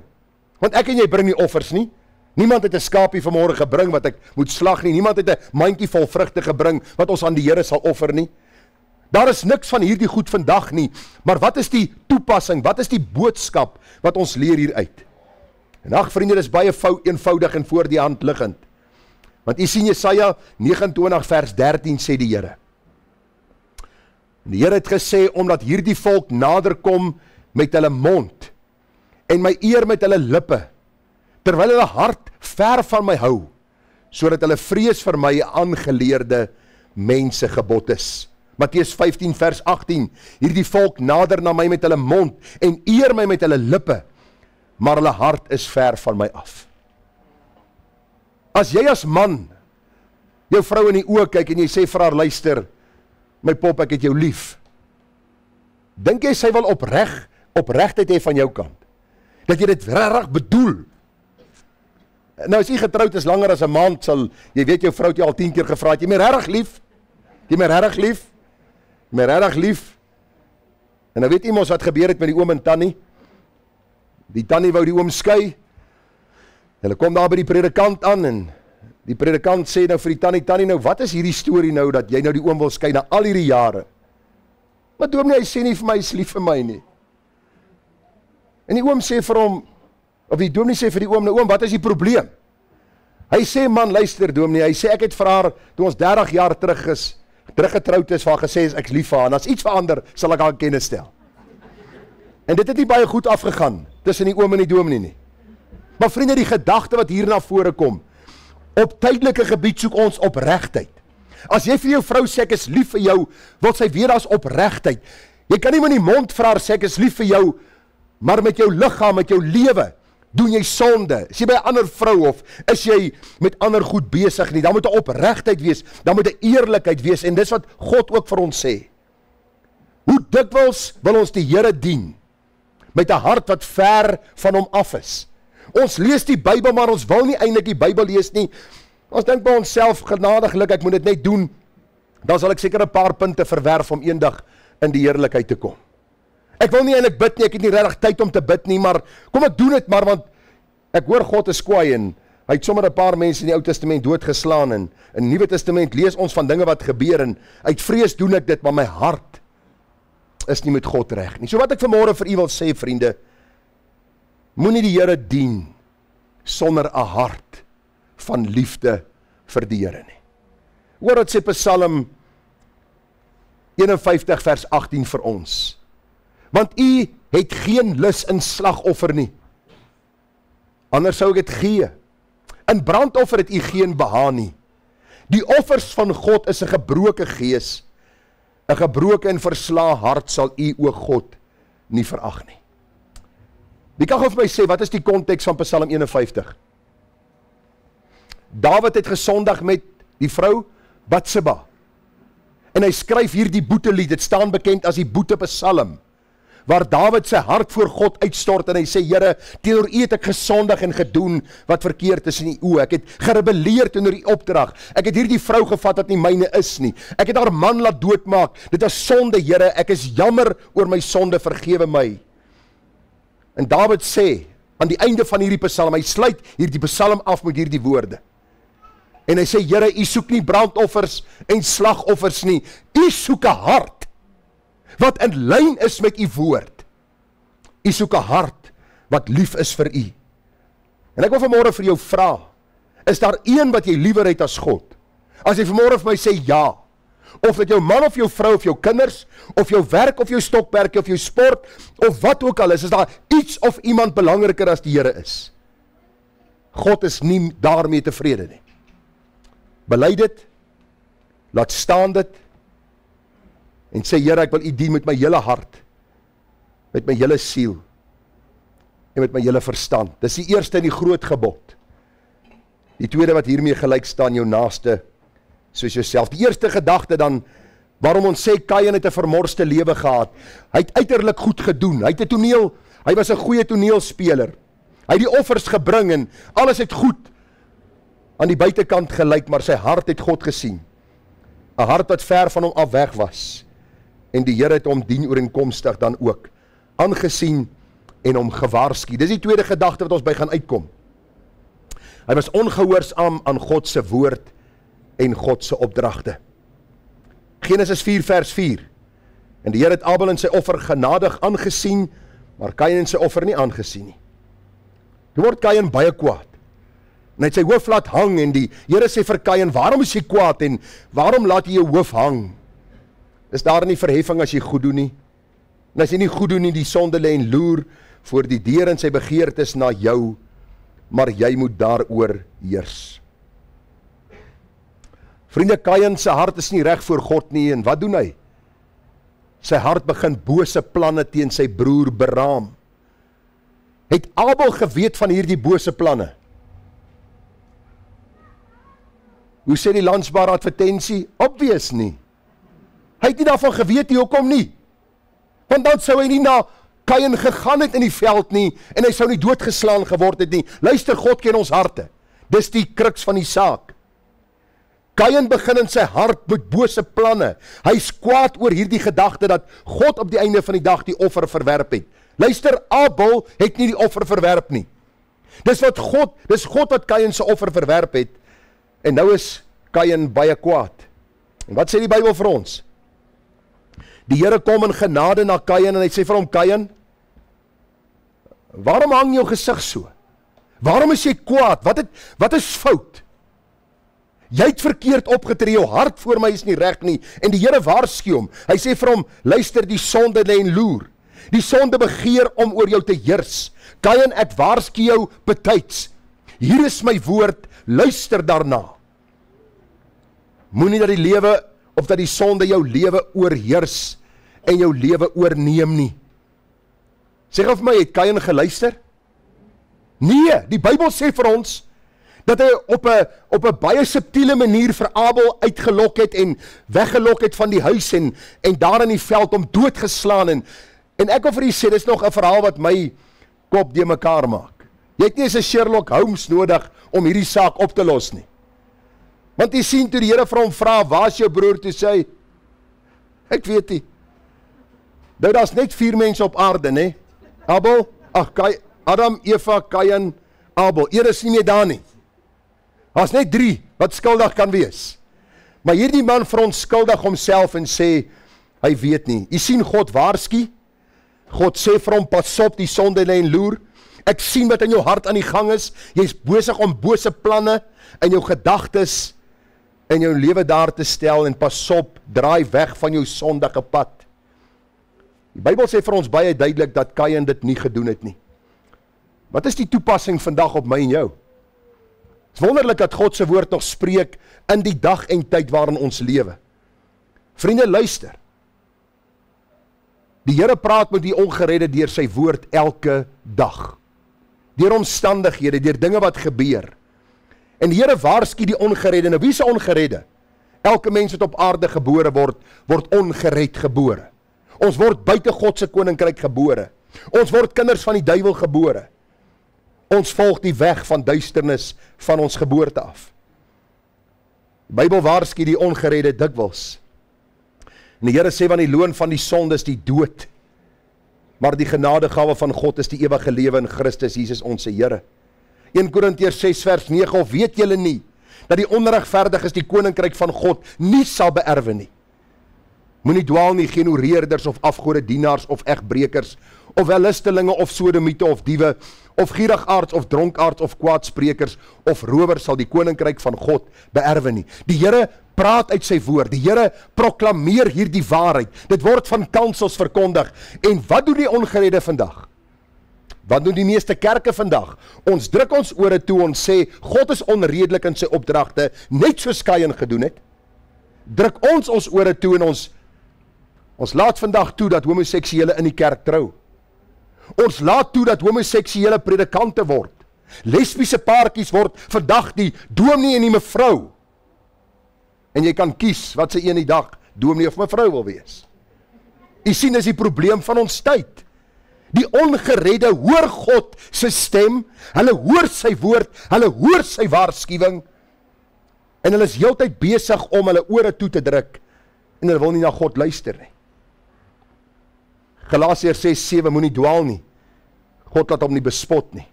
Want ek en jy bring nie offers nie. Niemand het 'n skaapie vanmôre gebring wat ek moet slag nie. Niemand het 'n mandjie vol vrugte gebring wat ons aan die Here sal offer nie. Daar is niks van hierdie goed vandag nie. Maar wat is die toepassing? Wat is die boodskap wat ons leer hieruit? En ag vriende, dis baie eenvoudig en voor die hand liggend. Want u sien Jesaja 29 vers 13 sê die Here. Die Here het gesê, omdat hierdie volk nader kom met hulle mond en my eer met hulle lippe, terwyl hulle hart ver van my hou, sodat hulle vrees vir my aangeleerde mense gebod is. Matteus 15 vers 18, hierdie volk nader na my met hulle mond en eer my met hulle lippe, maar hulle hart is ver van my af. As jy as man jou vrou in die oë kyk en jy sê vir haar, luister, my pop, ek het jou lief, dink jy sy wil opregtheid hê van jou kant? Dat jy dit regtig bedoel? Nou as jy getroud is langer as 'n maand, sal jy weet jou vrou het jy al 10 keer gevra, het jy my regtig lief? Jy my regtig lief? My regtig lief? En nou weet jy mos wat gebeur het met die oom en tannie? Die tannie wou die oom skei. Hulle kom daar by die predikant aan en Die predikant sê nou vir die tannie nou, wat is hierdie storie nou, dat jy nou die oom wil skei na al hierdie jare? Maar dominee, hy sê nie vir my, hy is lief vir my nie. En die oom sê vir hom, of die dominee sê vir die oom, nou oom, wat is die probleem? Hy sê, man, luister dominee, hy sê, ek het vir haar, toe ons 30 jaar teruggetrouwd is, vir haar gesê, ek is lief vir haar, en as iets verander, sal ek haar kennis stel. En dit het nie baie goed afgegaan, tussen die oom en die dominee nie. Maar vriende, die gedagte wat hier na vore kom, op tydelike gebied soek ons opregtheid. As jy vir jou vrou sê, ek is lief vir jou, wil sy weer as opregtheid. Jy kan nie met die mond vir haar sê, ek is lief vir jou, maar met jou liggaam, met jou lewe, doen jy sonde. Is jy by 'n ander vrou, of is jy met ander goed besig nie? Dan moet 'n opregtheid wees, dan moet 'n eerlikheid wees, en dis wat God ook vir ons sê. Hoe dikwels wil ons die Here dien, met 'n hart wat ver van hom af is. Ons lees die Bybel, maar ons wil nie eintlik die Bybel lees nie. Ons dink by onsself, genadiglik, ek moet dit net doen, dan sal ek seker 'n paar punte verwerf om eendag in die heerlikheid te kom. Ek wil nie eintlik bid nie, ek het nie regtig tyd om te bid nie, maar kom ek doen dit maar, want ek hoor God is kwaai, en hy het sommer 'n paar mense in die Ou Testament doodgeslaan, en in die Nuwe Testament lees ons van dinge wat gebeur, en uit vrees doen ek dit, maar my hart is nie met God reg nie. So wat ek vanmôre vir u wil sê, vriende, moenie die Here dien sonder 'n hart van liefde vir die Here nie. Hoor wat sê Psalm 51 vers 18 vir ons. Want u het geen lus in slagoffer nie. Anders sou ek dit gee. In brandoffer het u geen behaag nie. Die offers van God is 'n gebroke gees. 'n gebroke en verslae hart sal u, o God, nie verag nie. Wie kan gou vir my sê, wat is die konteks van Psalm 51? Dawid het gesondig met die vrou Batseba. En hy skryf hier die boetelied, dit staan bekend as die boetepsalm, waar Dawid sy hart voor God uitstort en hy sê, Here, teenoor u het ek gesondig en gedoen wat verkeerd is in u oë. Ek het gerebelleer teenoor u opdrag. Ek het hierdie vrou gevat wat nie myne is nie. Ek het haar man laat doodmaak. Dit is sonde, Here. Ek is jammer oor my sonde, vergewe my. En Dawid sê, aan die einde van hierdie psalm, hy sluit hierdie psalm af met hierdie woorde. En hy sê, Here, u soek nie brandoffers en slagoffers nie. U soek 'n hart wat in lyn is met u woord. U soek 'n hart wat lief is vir u. En ek wil vanmôre vir jou vra, is daar een wat jy liewer het as God? As jy vanmôre vir my sê ja, of dat jou man of jou vrou of jou kinders, of jou werk of jou stokperdjie of jou sport, of wat ook al is daar iets of iemand belangriker as die Here is. God is nie daarmee tevrede nie. Bely dit, laat staan dit, en sê, Here, ek wil u dien met my hele hart, met my hele siel, en met my hele verstand. Dis die eerste en die groot gebod. Die tweede wat hiermee gelyk staan, jou naaste, soos jouself. Die eerste gedagte dan, waarom ons sê, Kain het 'n vermorste lewe gehad. Hy het uiterlik goed gedoen, hy was 'n goeie toneelspeler, hy het die offers gebring, en alles het goed aan die buitekant gelyk, maar sy hart het God gesien. 'n hart wat ver van hom af weg was, en die Here het hom dienooreenkomstig dan ook aangesien en hom gewaarsku. Dis die tweede gedagte wat ons by gaan uitkom. Hy was ongehoorsaam aan God se woord en God se opdragte. Genesis 4 vers 4. En die Here het Abel en sy offer genadig aangesien, maar Kain en sy offer nie aangesien nie. Toe word Kain baie kwaad. En hy het sy hoof laat hang, en die Here sê vir Kain, waarom is jy kwaad, en waarom laat jy jou hoof hang? Is daar nie verheffing as jy goed doen nie? En as jy nie goed doen nie, die sonde lê en loer voor die deur en sy begeertes na jou, maar jy moet daaroor heers. Vriende, Kain se hart is nie reg voor God nie, en wat doen hy? Sy hart begin bose planne teen sy broer beraam. Het Abel geweet van hierdie bose planne? Hoe sê die Landsbare advertensie? Obvious nie. Hy het nie daarvan geweet nie, hoekom nie? Want dan sou hy nie na Kain gegaan het in die veld nie, en hy sou nie doodgeslaan geword het nie. Luister, God ken ons harte. Dis die kruks van die saak. Kain begin in sy hart met bose planne. Hy is kwaad oor hierdie gedagte dat God op die einde van die dag die offer verwerp het. Luister, Abel het nie die offer verwerp nie. Dis God wat Kain se offer verwerp het, En nou is Kain baie kwaad. En wat sê die Bybel vir ons? Die Here kom in genade na Kain en hy sê vir hom, Kain, waarom hang jou gesig so? Waarom is jy kwaad? Wat is fout? Jy het verkeerd opgetree, jou hart voor my is nie reg nie. En die Here waarsku hom. Hy sê vir hom, luister, die sonde lê en loer. Die sonde begeer om oor jou te heers. Kain, ek waarsku jou betyds. Hier is my woord, luister daarna. Moenie dat die lewe of dat die sonde jou lewe oorheers en jou lewe oorneem nie. Sê gou vir my, het Kain geluister? Nee, die Bybel sê vir ons dat hy op 'n baie subtiele manier vir Abel uitgelok het en weggelok het van die huis en daar in die veld om doodgeslaan en ek wil vir u sê, dis nog 'n verhaal wat my kop de mekaar maak. Jy het nie eens 'n Sherlock Holmes nodig om hierdie saak op te los nie. Want jy sien toe die Here vir hom vra, waar is jou broer, toe sê hy, ek weet nie. Nou daar's net 4 mense op aarde, né? Abel, Adam, Eva, Kain, Abel. Een is nie meer daar nie. Daar's net 3 wat skuldig kan wees. Maar hierdie man verontskuldig homself en sê, hy weet nie. Jy sien God waarsku. God sê vir hom, pas op, die sonde lê en loer. Ek sien wat in jou hart aan die gang is. Jy's besig om bose planne in jou gedagtes en jou lewe daar te stel en pas op, draai weg van jou sondige pad. Die Bybel sê vir ons baie duidelik dat Kain dit nie gedoen het nie. Wat is die toepassing vandag op my en jou? Het is wonderlik dat God se woord nog spreek in die dag en tyd waarin ons lewe. Vriende, luister. Die Here praat met die ongeredde deur sy woord elke dag. Deur omstandighede, deur dinge wat gebeur. En die Here waarsku die ongeredde. Nou wie is 'n ongeredde? Elke mens wat op aarde gebore word ongered gebore. Ons word buite God se koninkryk gebore. Ons word kinders van die duiwel gebore. Ons volg die weg van duisternis van ons geboorte af. Die Bybel waarsku die ongeredde dikwels. En die Here sê, want die loon van die sonde is die dood, maar die genadegawe van God is die ewige lewe in Christus Jesus ons Here. 1 Korintiërs 6 vers 9, of weet julle nie, dat die onregverdiges die koninkryk van God nie sal beerwe nie. Moenie dwaal nie, geen hoereerders of afgode dienaars of egbrekers, of wellustelinge of sodomiete of diewe, of gierigaards of dronkaards of kwaadsprekers of rowers sal die koninkryk van God beerwe nie. Die Here praat uit sy woord, die Here proklameer hierdie waarheid, dit word van kansels verkondig. En wat doen die ongeredde vandag? Wat doen die meeste kerke vandag? Ons druk ons ore toe, ons sê, God is onredelik in sy opdragte, net soos Kain gedoen het. Druk ons ore toe en ons laat vandag toe dat homoseksuele in die kerk trou. Ons laat toe dat homoseksuele predikante word. Lesbiese paartjies word vandag die dominee en die mevrou. En jy kan kies wat sy een die dag dominee of mevrou wil wees. Jy sien, dis die probleem van ons tyd. Die ongeredde hoor God se stem, hulle hoor sy woord, hulle hoor sy waarskuwing, en hulle is heeltyd besig om hulle ore toe te druk, en hulle wil nie na God luister nie. Galasiërs 6:7, moenie dwaal nie. God laat hom nie bespot nie.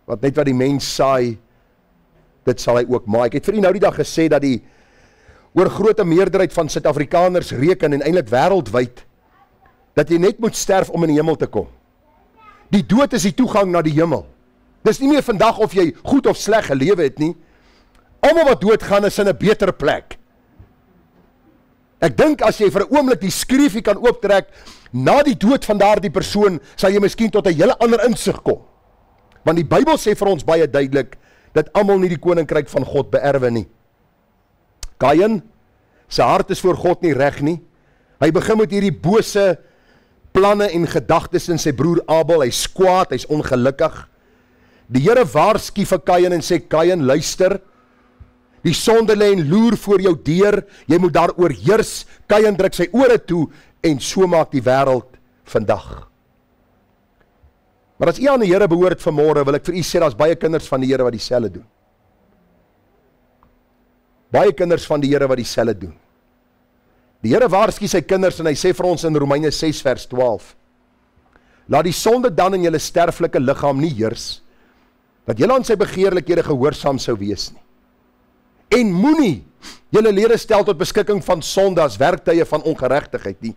Want net wat die mens saai, dit sal hy ook maai. Ek het vir u nou die dag gesê dat die oorgrote meerderheid van Suid-Afrikaners reken en eintlik wêreldwyd dat jy net moet sterf om in die hemel te kom. Die dood is die toegang na die hemel. Dis nie meer vandag of jy goed of sleg gelewe het nie. Almal wat doodgaan is in 'n beter plek. Ek dink as jy vir 'n oomblik die skreefie kan ooptrek, na die dood van daardie persoon, sal jy miskien tot 'n hele ander insig kom. Want die Bybel sê vir ons baie duidelik, dat almal nie die koninkryk van God beerwe nie. Kain, sy hart is voor God nie reg nie. Hy begin met hierdie bose planne en gedagtes in sy broer Abel, hy's kwaad, hy's ongelukkig. Die Here waarsku vir Kain en sê, Kain, luister, die sonde lê en loer voor jou deur, jy moet daaroor heers. Kain druk sy ore toe, en so maak die wêreld vandag. Maar as u aan die Here behoort vanmôre, wil ek vir u sê, daar's baie kinders van die Here wat dieselfde doen. Baie kinders van die Here wat dieselfde doen. Die Here waarsku sy kinders en hy sê vir ons in Romeine 6 vers 12, laat die sonde dan in julle sterflike liggaam nie heers, dat julle aan sy begeerlikhede gehoorsaam sou wees nie. En moenie julle lede stel tot beskikking van sonde as werktuie van ongeregtigheid nie,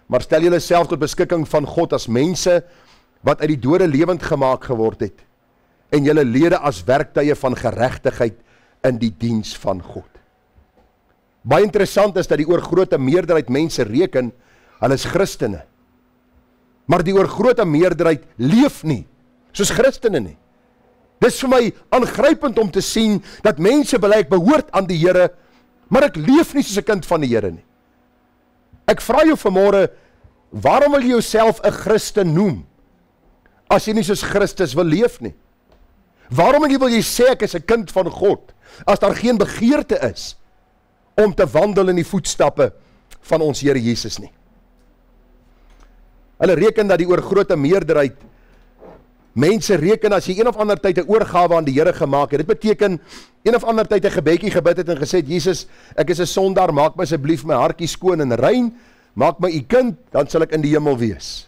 maar stel julle self tot beskikking van God as mense wat uit die dode lewend gemaak geword het, en julle lede as werktuie van geregtigheid in die diens van God. Baie interessant is dat die oorgrote meerderheid mense reken, hulle is Christene, maar die oorgrote meerderheid leef nie soos Christene nie. Dis vir my aangrypend om te sien dat mense bely ek behoort aan die Here, maar ek leef nie soos 'n kind van die Here nie. Ek vra jou vanmôre, waarom wil jy jouself 'n Christen noem as jy nie soos Christus wil leef nie? Waarom wil jy sê ek is 'n kind van God as daar geen begeerte is om te wandel in die voetstappe van ons Here Jesus nie? Hulle reken dat die oorgrote meerderheid mense reken as jy een of ander tyd 'n oorgawe aan die Here gemaak het. Dit beteken een of ander tyd 'n gebedjie gebid het en gesê het, Jesus, ek is 'n sondaar, maak my asseblief my hartjie skoon en rein, maak my u kind, dan sal ek in die hemel wees.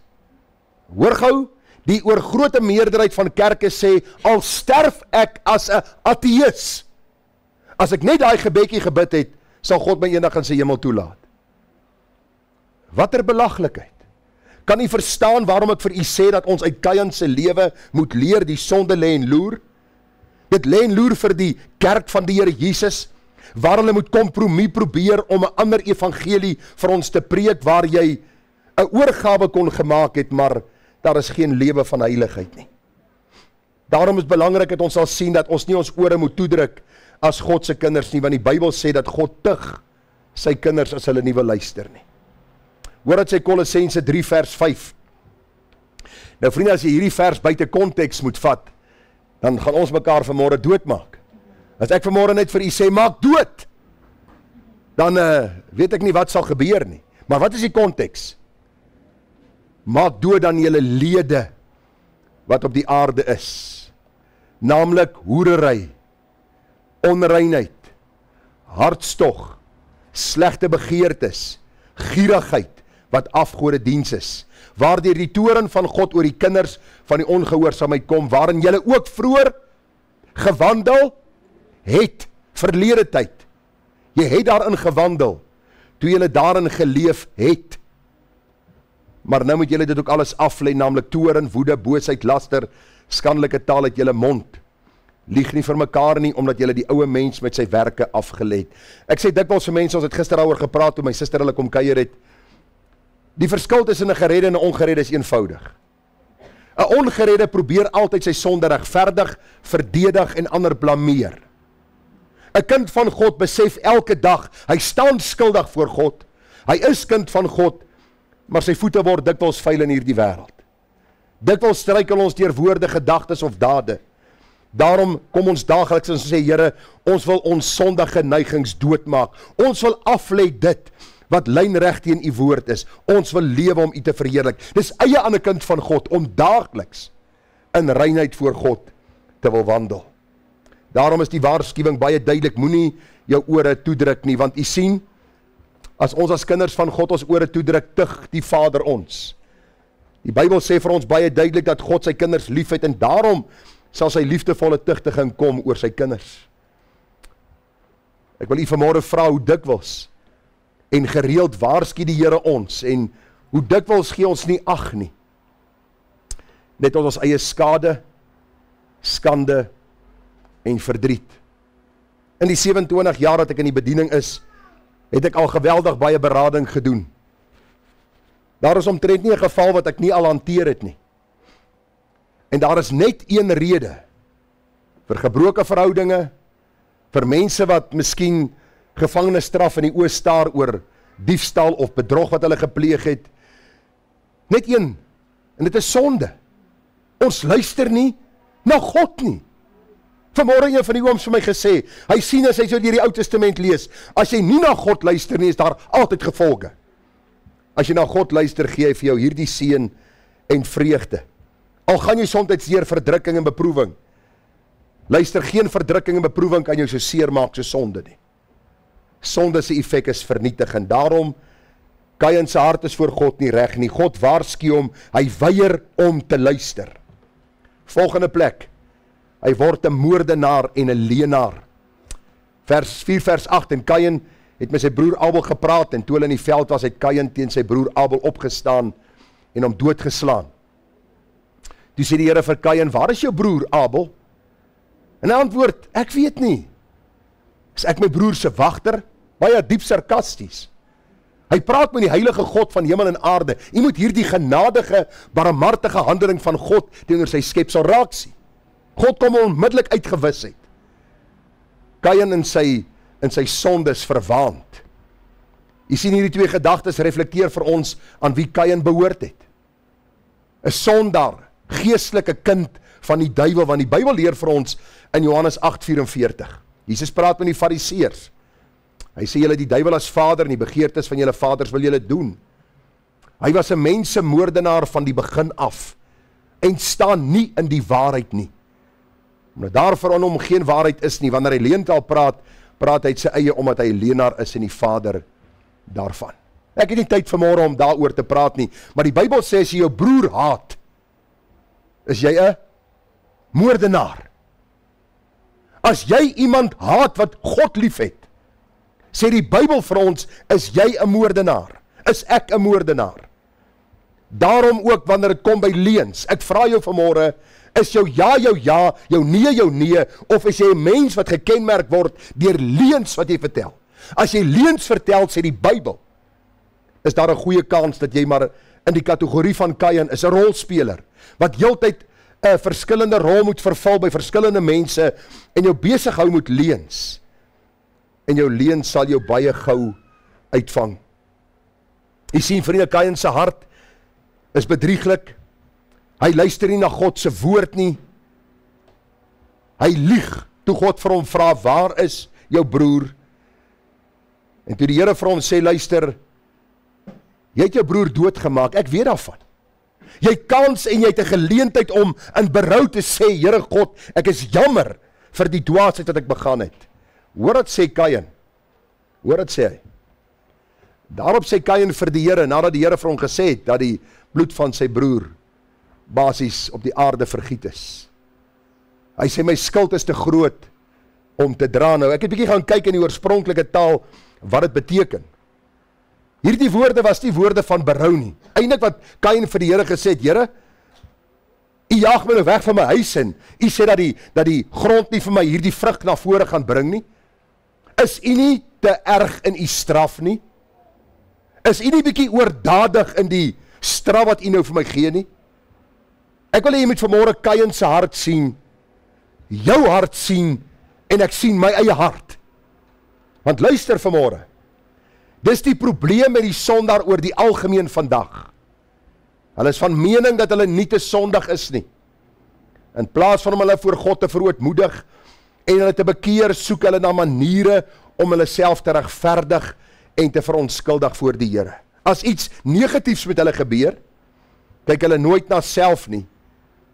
Hoor gou, die oorgrote meerderheid van kerke sê, al sterf ek as 'n ateïs, as ek net daai gebedjie gebid het, sal God my eendag in sy hemel toelaat. Watter belaglikheid. Kan u verstaan waarom ek vir u sê dat ons uit Kain se lewe moet leer die sonde lê en loer? Dit lê en loer vir die kerk van die Here Jesus, waar hulle moet kompromie probeer om 'n ander evangelie vir ons te preek, waar jy 'n oorgawe kon gemaak het, maar daar is geen lewe van heiligheid nie. Daarom is belangrik dat ons sal sien dat ons nie ons ore moet toedruk as God se kinders nie, want die Bybel sê dat God tug sy kinders as hulle nie wil luister nie. Hoor wat sê Kolossense 3 vers 5. Nou vriende, as jy hierdie vers buite konteks moet vat, dan gaan ons mekaar vanmôre doodmaak. As ek vanmôre net vir u sê, maak dood, dan weet ek nie wat sal gebeur nie. Maar wat is die konteks? Maak dood dan julle lede wat op die aarde is, naamlik hoerery, onreinheid, hartstog, slegte begeertes, gierigheid, wat afgodediens is, waardeur die toorn van God oor die kinders van die ongehoorsaamheid kom, waarin julle ook vroeër gewandel het, verlede tyd. Jy het daarin gewandel, toe julle daarin geleef het. Maar nou moet julle dit ook alles aflê, naamlik toorn, woede, boosheid, laster, skandelike taal uit julle mond. Lieg nie vir mekaar nie, omdat julle die oue mens met sy werke afgelê het. Ek sê dikwels vir mense, ons het gister daaroor gepraat, toe my suster hulle kom kuier het, die verskil tussen 'n geredde en 'n ongeredde is eenvoudig. 'n Ongeredde probeer altyd sy sonde regverdig, verdedig en ander blameer. 'n Kind van God besef elke dag, hy staan skuldig voor God, hy is kind van God, maar sy voete word dikwels vuil in hierdie wêreld. Dikwels struikel ons deur woorde, gedagtes of dade. Daarom kom ons daagliks en sê, Here, ons wil ons sondige neigings doodmaak. Ons wil aflê dit wat lynreg teen u woord is. Ons wil lewe om u te verheerlik. Dis eie aan 'n kind van God om daagliks in reinheid voor God te wil wandel. Daarom is die waarskuwing baie duidelik, moenie jou ore toedruk nie, want u sien, as ons as kinders van God ons ore toedruk, tug die Vader ons. Die Bybel sê vir ons baie duidelik dat God sy kinders liefhet en daarom sal sy liefdevolle tugtiging kom oor sy kinders. Ek wil u vanmôre vra hoe dikwels en gereeld waarsku die Here ons en hoe dikwels gee ons nie ag nie. Net tot ons eie skade, skande en verdriet. In die 27 jaar dat ek in die bediening is, het ek al geweldig baie berading gedoen. Daar is omtrent nie 'n geval wat ek nie al hanteer het nie. En daar is net een rede vir gebroke verhoudinge, vir mense wat miskien gevangenisstraf in die oë staar oor diefstal of bedrog wat hulle gepleeg het. Net een, en dit is sonde. Ons luister nie na God nie. Vanmôre een van die ooms vir my gesê, hy sien as hy so deur die Ou Testament lees, as jy nie na God luister nie, is daar altyd gevolge. As jy na God luister, gee hy vir jou hierdie seën en vreugde. Al gaan jy soms deur verdrukking en beproewing. Luister, geen verdrukking en beproewing kan jou so seer maak so sonde nie. Sonde se effek is vernietigend. Daarom, Kain se hart is voor God nie reg nie. God waarsku hom, hy weier om te luister. Volgende plek, hy word 'n moordenaar en 'n leienaar. Vers 4 vers 8, en Kain het met sy broer Abel gepraat, en toe hulle in die veld was, het Kain teen sy broer Abel opgestaan, en hom doodgeslaan. Toe sê die Here vir Kain, waar is jou broer Abel? En hy antwoord, ek weet nie. Is ek my broer se wagter? Baie diep sarkasties. Hy praat met die heilige God van hemel en aarde. U moet hierdie genadige, barmhartige handeling van God teenoor sy skepsel raak sien. God kom onmiddellik uitgewis het. Kain in sy sondes verwaand. U sien hierdie twee gedagtes reflekteer vir ons aan wie Kain behoort het. 'n Sondaar, geestelike kind van die duiwel, want die Bybel leer vir ons in Johannes 8:44. Jesus praat met die fariseërs. Hy sê julle die duiwel as vader en die begeertes van julle vaders wil julle doen. Hy was 'n mensemoordenaar van die begin af en staan nie in die waarheid nie. Omdat daar vir hom geen waarheid is nie, wanneer hy leentaal praat hy sy eie omdat hy 'n leenaar is en die vader daarvan. Ek het nie tyd vanmôre om daaroor te praat nie, maar die Bybel sê as jy jou broer haat, is jy 'n moordenaar. As jy iemand haat wat God liefhet, sê die Bybel vir ons, is jy 'n moordenaar? Is ek 'n moordenaar? Daarom ook wanneer dit kom by leuns, ek vra jou vanmôre, is jou ja, jou nee, of is jy 'n mens wat gekenmerk word deur leuns wat jy vertel? As jy leuns vertel, sê die Bybel, is daar 'n goeie kans dat jy maar in die kategorie van Kain is, 'n rolspeler, wat heeltyd 'n verskillende rol moet vervul by verskillende mense, en jou besig hou met leuns. En jou leuns sal jou baie gou uitvang. Jy sien, vriende, Kain se hart is bedrieglik. Hy luister nie na God se woord nie. Hy lieg toe God vir hom vra, waar is jou broer? En toe die Here vir hom sê, luister, jy het jou broer doodgemaak, ek weet daarvan. Jy kans en jy het 'n geleentheid om in berou te sê, Here God, ek is jammer vir die dwaasheid wat ek begaan het. Hoor wat sê Kain? Hoor wat sê hy? Daarop sê Kain vir die Here, nadat die Here vir hom gesê het, dat die bloed van sy broer basies op die aarde vergiet is. Hy sê, my skuld is te groot om te dra. Nou, ek het 'n bietjie gaan kyk in die oorspronklike taal, wat dit beteken. Hierdie woorde was nie woorde van berou nie. Eintlik wat Kain vir die Here gesê het, Here, u jaag my nou weg van my huis en u sê dat die grond nie vir my hierdie vrug na vore gaan bring nie. Is u nie te erg in u straf nie? Is u nie bietjie oordadig in die straf wat u nou vir my gee nie? Ek wil hê jy moet vanmôre Kain se hart sien, jou hart sien, en ek sien my eie hart. Want luister vanmôre, dis die probleem met die sondaar oor die algemeen vandag. Hulle is van mening dat hulle nie te sondig is nie. In plaas van om hulle voor God te verootmoedig en hulle te bekeer, soek hulle na maniere om hulle self te regverdig en te verontskuldig voor die Here. As iets negatiefs met hulle gebeur, kyk hulle nooit na self nie,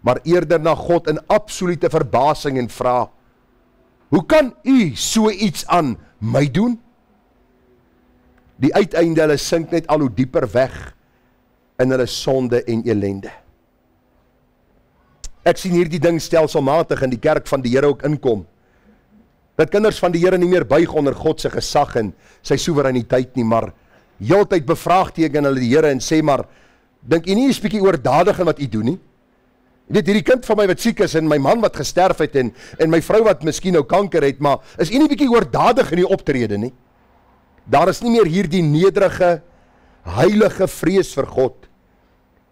maar eerder na God in absolute verbasing en vra, hoe kan u so iets aan my doen? Die uiteinde, hulle sink net al hoe dieper weg in hulle sonde en elende. Ek sien hierdie ding stelselmatig in die kerk van die Here ook inkom, dat kinders van die Here nie meer buig onder God se gesag en sy soewereiniteit nie, maar heeltyd bevraagteken hulle die Here en sê maar, dink u nie is bietjie oordadig in wat u doen nie? Dit hierdie kind van my wat siek is en my man wat gesterf het en my vrou wat miskien nou kanker het, maar is u nie bietjie oordadig in die optrede nie? Daar is nie meer hierdie nederige, heilige vrees vir God,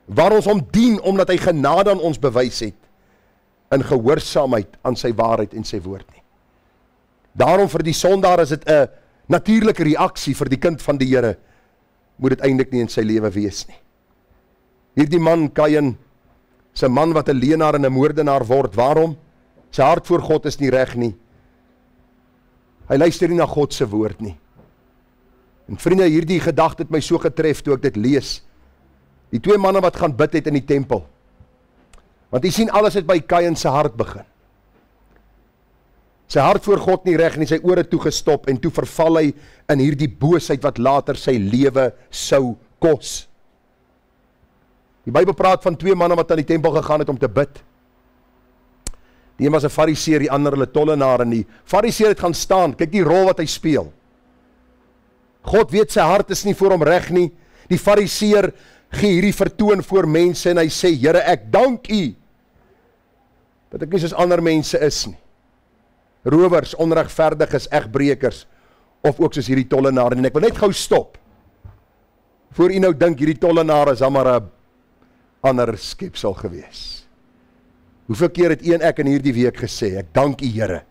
waar ons hom dien omdat hy genade aan ons bewys het, in gehoorsaamheid aan sy waarheid en sy woord nie. Daarom vir die sondaar is dit 'n natuurlike reaksie, vir die kind van die Here moet dit eintlik nie in sy lewe wees nie. Hierdie man, Kain, is 'n man wat 'n leenaar en 'n moordenaar word. Waarom? Sy hart voor God is nie reg nie. Hy luister nie na God se woord nie. En vriende, hierdie gedagte het my so getref toe ek dit lees. Die twee manne wat gaan bid het in die tempel. Want jy sien, alles het by Kain se hart begin. Sy hart voor God nie reg nie, sy ore toegestop en toe verval hy in hierdie boosheid wat later sy lewe sou kos. Die Bybel praat van twee manne wat aan die tempel gegaan het om te bid. Die een was 'n fariseer, die ander 'n tollenaar, en die fariseer het gaan staan, kyk die rol wat hy speel. God weet sy hart is nie voor hom reg nie. Die fariseer gee hierdie vertoon voor mense en hy sê, Here, ek dank U dat ek nie soos ander mense is nie. Rowers, onregverdiges, egbreekers, of ook soos hierdie tollenaar. En ek wil net gou stop. Voor u nou dink hierdie tollenaar is dan maar 'n ander skepsel gewees. Hoeveel keer het u en ek in hierdie week gesê, ek dank U Here,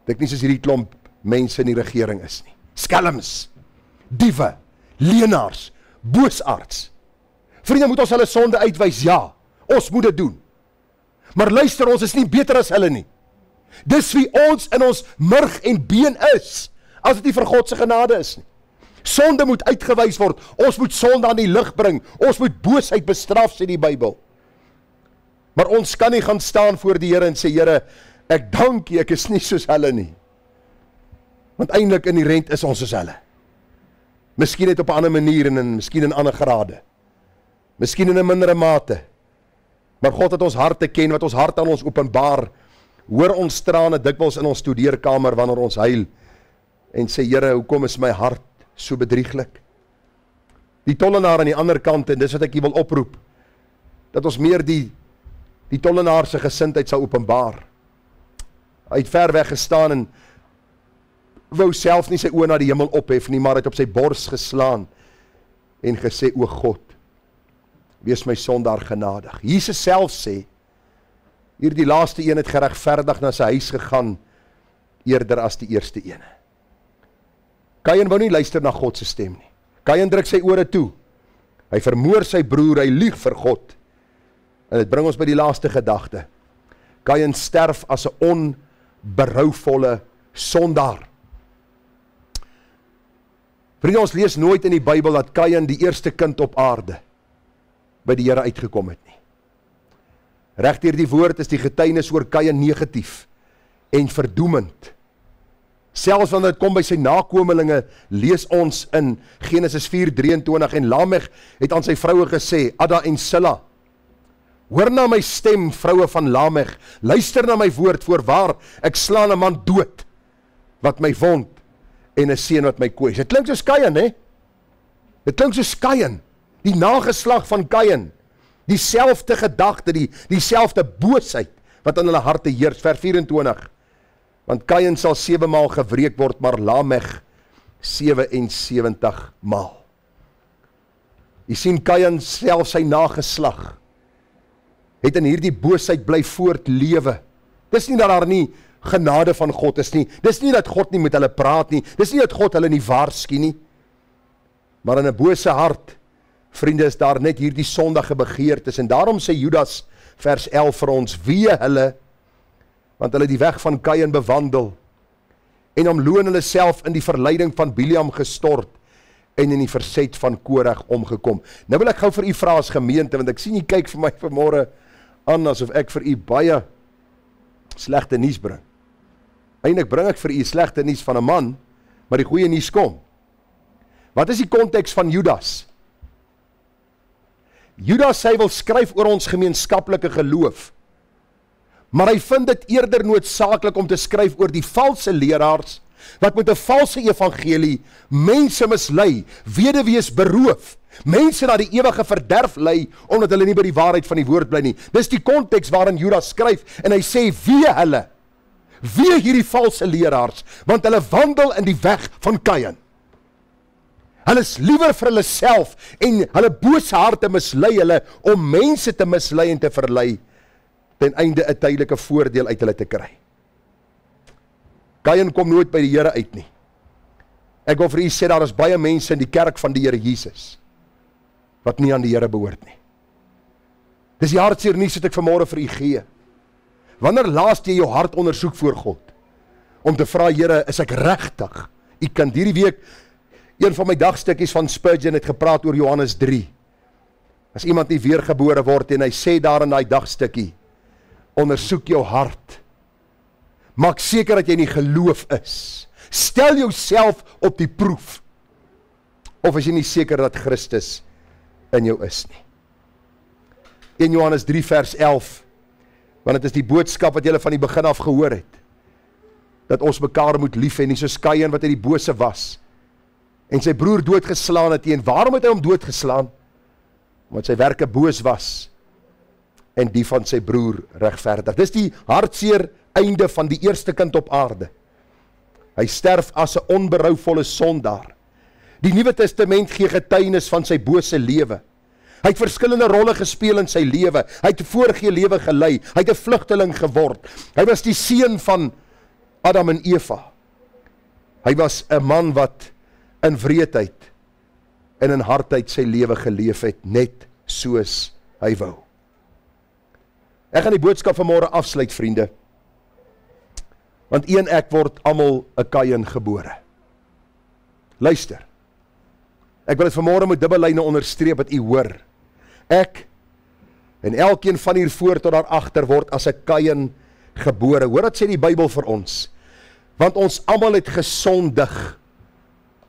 dat ek nie soos hierdie klomp mense in die regering is nie. Skelms, diewe, leenaars, boosaards. Vriende, moet ons hulle sonde uitwys? Ja, ons moet dit doen. Maar luister, ons is nie beter as hulle nie. Dis wie ons in ons murg en been is, as dit nie vir God se genade is nie. Sonde moet uitgewys word, ons moet sonde aan die lig bring, ons moet boosheid bestraf, sê die Bybel. Maar ons kan nie gaan staan voor die Here en sê, Here, ek dank U, ek is nie soos hulle nie. Want eintlik inherent is ons soos hulle. Miskien net op 'n ander manier en miskien in ander grade. Miskien in 'n mindere mate. Maar God het ons harte ken, wat ons hart aan ons openbaar. Hoor ons trane dikwels in ons studeerkamer wanneer ons huil en sê, Here, hoekom is my hart so bedrieglik? Die tollenaar aan die ander kant, en dis wat ek hier wil oproep, dat ons meer die tollenaar se gesindheid sal openbaar. Hy het ver weg gestaan en wou self nie sy oë na die hemel ophef nie, maar het op sy bors geslaan en gesê, o God, wees my sondaar genadig. Jesus self sê, hier die laaste een het geregverdig na sy huis gegaan, eerder as die eerste ene. Kain wou nie luister na God se stem nie. Kain druk sy ore toe. Hy vermoor sy broer, hy lieg vir God. En dit bring ons by die laaste gedagte. Kain sterf as 'n onberouvolle sondaar. Vriende, ons lees nooit in die Bybel dat Kain die eerste kind op aarde by die Here uitgekom het nie. Regdeur die woord is die getuienis oor Kain negatief en verdoemend. Selfs wanneer dit kom by sy nakomelinge, lees ons in Genesis 4:23, en Lamech het aan sy vroue gesê, Ada en Silla, hoor na my stem, vroue van Lamech, luister na my woord, voorwaar, ek slaan 'n man dood, wat my wond, en 'n seun wat my kwes. Dit klink soos Kain, hè? Dit klink soos Kain, die nageslag van Kain, dieselfde gedagte, dieselfde boosheid, wat in hulle harte heers, vers 24, want Kain sal 7 maal gewreek word, maar Lamech 77 maal. Jy sien, Kain self sy nageslag, het in hierdie boosheid bly voortlewe. Dis nie dat daar nie genade van God is nie, dis nie dat God nie met hulle praat nie, dis nie dat God hulle nie waarsku nie, maar in 'n bose hart, vriende, is daar net hierdie sondige begeertes, en daarom sê Judas, vers 11 vir ons, wee hulle, want hulle die weg van Kain bewandel, en omloon hulle self in die verleiding van Biliam gestort, en in die verset van Korag omgekom. Nou wil ek gou vir u vra as gemeente, want ek sien jy kyk vir my vanmôre aan, asof ek vir u baie slegte nuus bring. Eintlik bring ek vir u slegte nuus van 'n man, maar die goeie nuus kom. Wat is die konteks van Judas? Judas, hy wil skryf oor ons gemeenskaplike geloof, maar hy vind dit eerder noodsaaklik om te skryf oor die valse leraars, wat met 'n valse evangelie mense mislei, weduwees beroof, mense na die ewige verderf lei, omdat hulle nie by die waarheid van die woord bly nie. Dis die konteks waarin Judas skryf, en hy sê, wee hulle, wee hierdie valse leraars, want hulle wandel in die weg van Kain. Hulle is liewer vir hulle self, en hulle bose harte mislei hulle, om mense te mislei en te verlei, ten einde 'n tydelike voordeel uit hulle te kry. Kain kom nooit by die Here uit nie. Ek wil vir u sê, daar is baie mense in die kerk van die Here Jesus, wat nie aan die Here behoort nie. Dis die hartseer nuus wat ek vanmôre vir u gee. Wanneer laas jy jou hart ondersoek voor God, om te vra, Here, is ek regtig u kind? Hierdie week, een van my dagstukkies van Spurgeon het gepraat oor Johannes 3. As iemand nie weergebore word, en hy sê daar in daai dagstukkie, ondersoek jou hart, maak seker dat jy nie geloof is, stel jouself op die proef, of is jy nie seker dat Christus in jou is nie. 1 Johannes 3 vers 11, Want dit is die boodskap wat julle van die begin af gehoor het, dat ons mekaar moet lief hê, nie soos Kain wat hy die bose was, en sy broer doodgeslaan het. En waarom het hy hom doodgeslaan? Omdat sy werke boos was, en die van sy broer regverdig. Dis die hartseer einde van die eerste kind op aarde. Hy sterf as 'n onberouvolle sondaar. Die Nuwe Testament gee getuienis van sy bose lewe. Hy het verskillende rolle gespeel in sy lewe. Hy het 'n vorige lewe gelei. Hy het 'n vlugteling geword. Hy was die seun van Adam en Eva. Hy was 'n man wat in wreedheid en in hardheid sy lewe geleef het, net soos hy wou. Ek gaan die boodskap vanmôre afsluit, vriende. Want een ek word almal 'n Kain gebore. Luister. Ek wil dit vanmôre met dubbellyne onderstreep wat u hoor. Ek en elkeen van hier voor tot daar agter word as 'n Kain gebore. Hoor wat sê die Bybel vir ons? Want ons almal het gesondig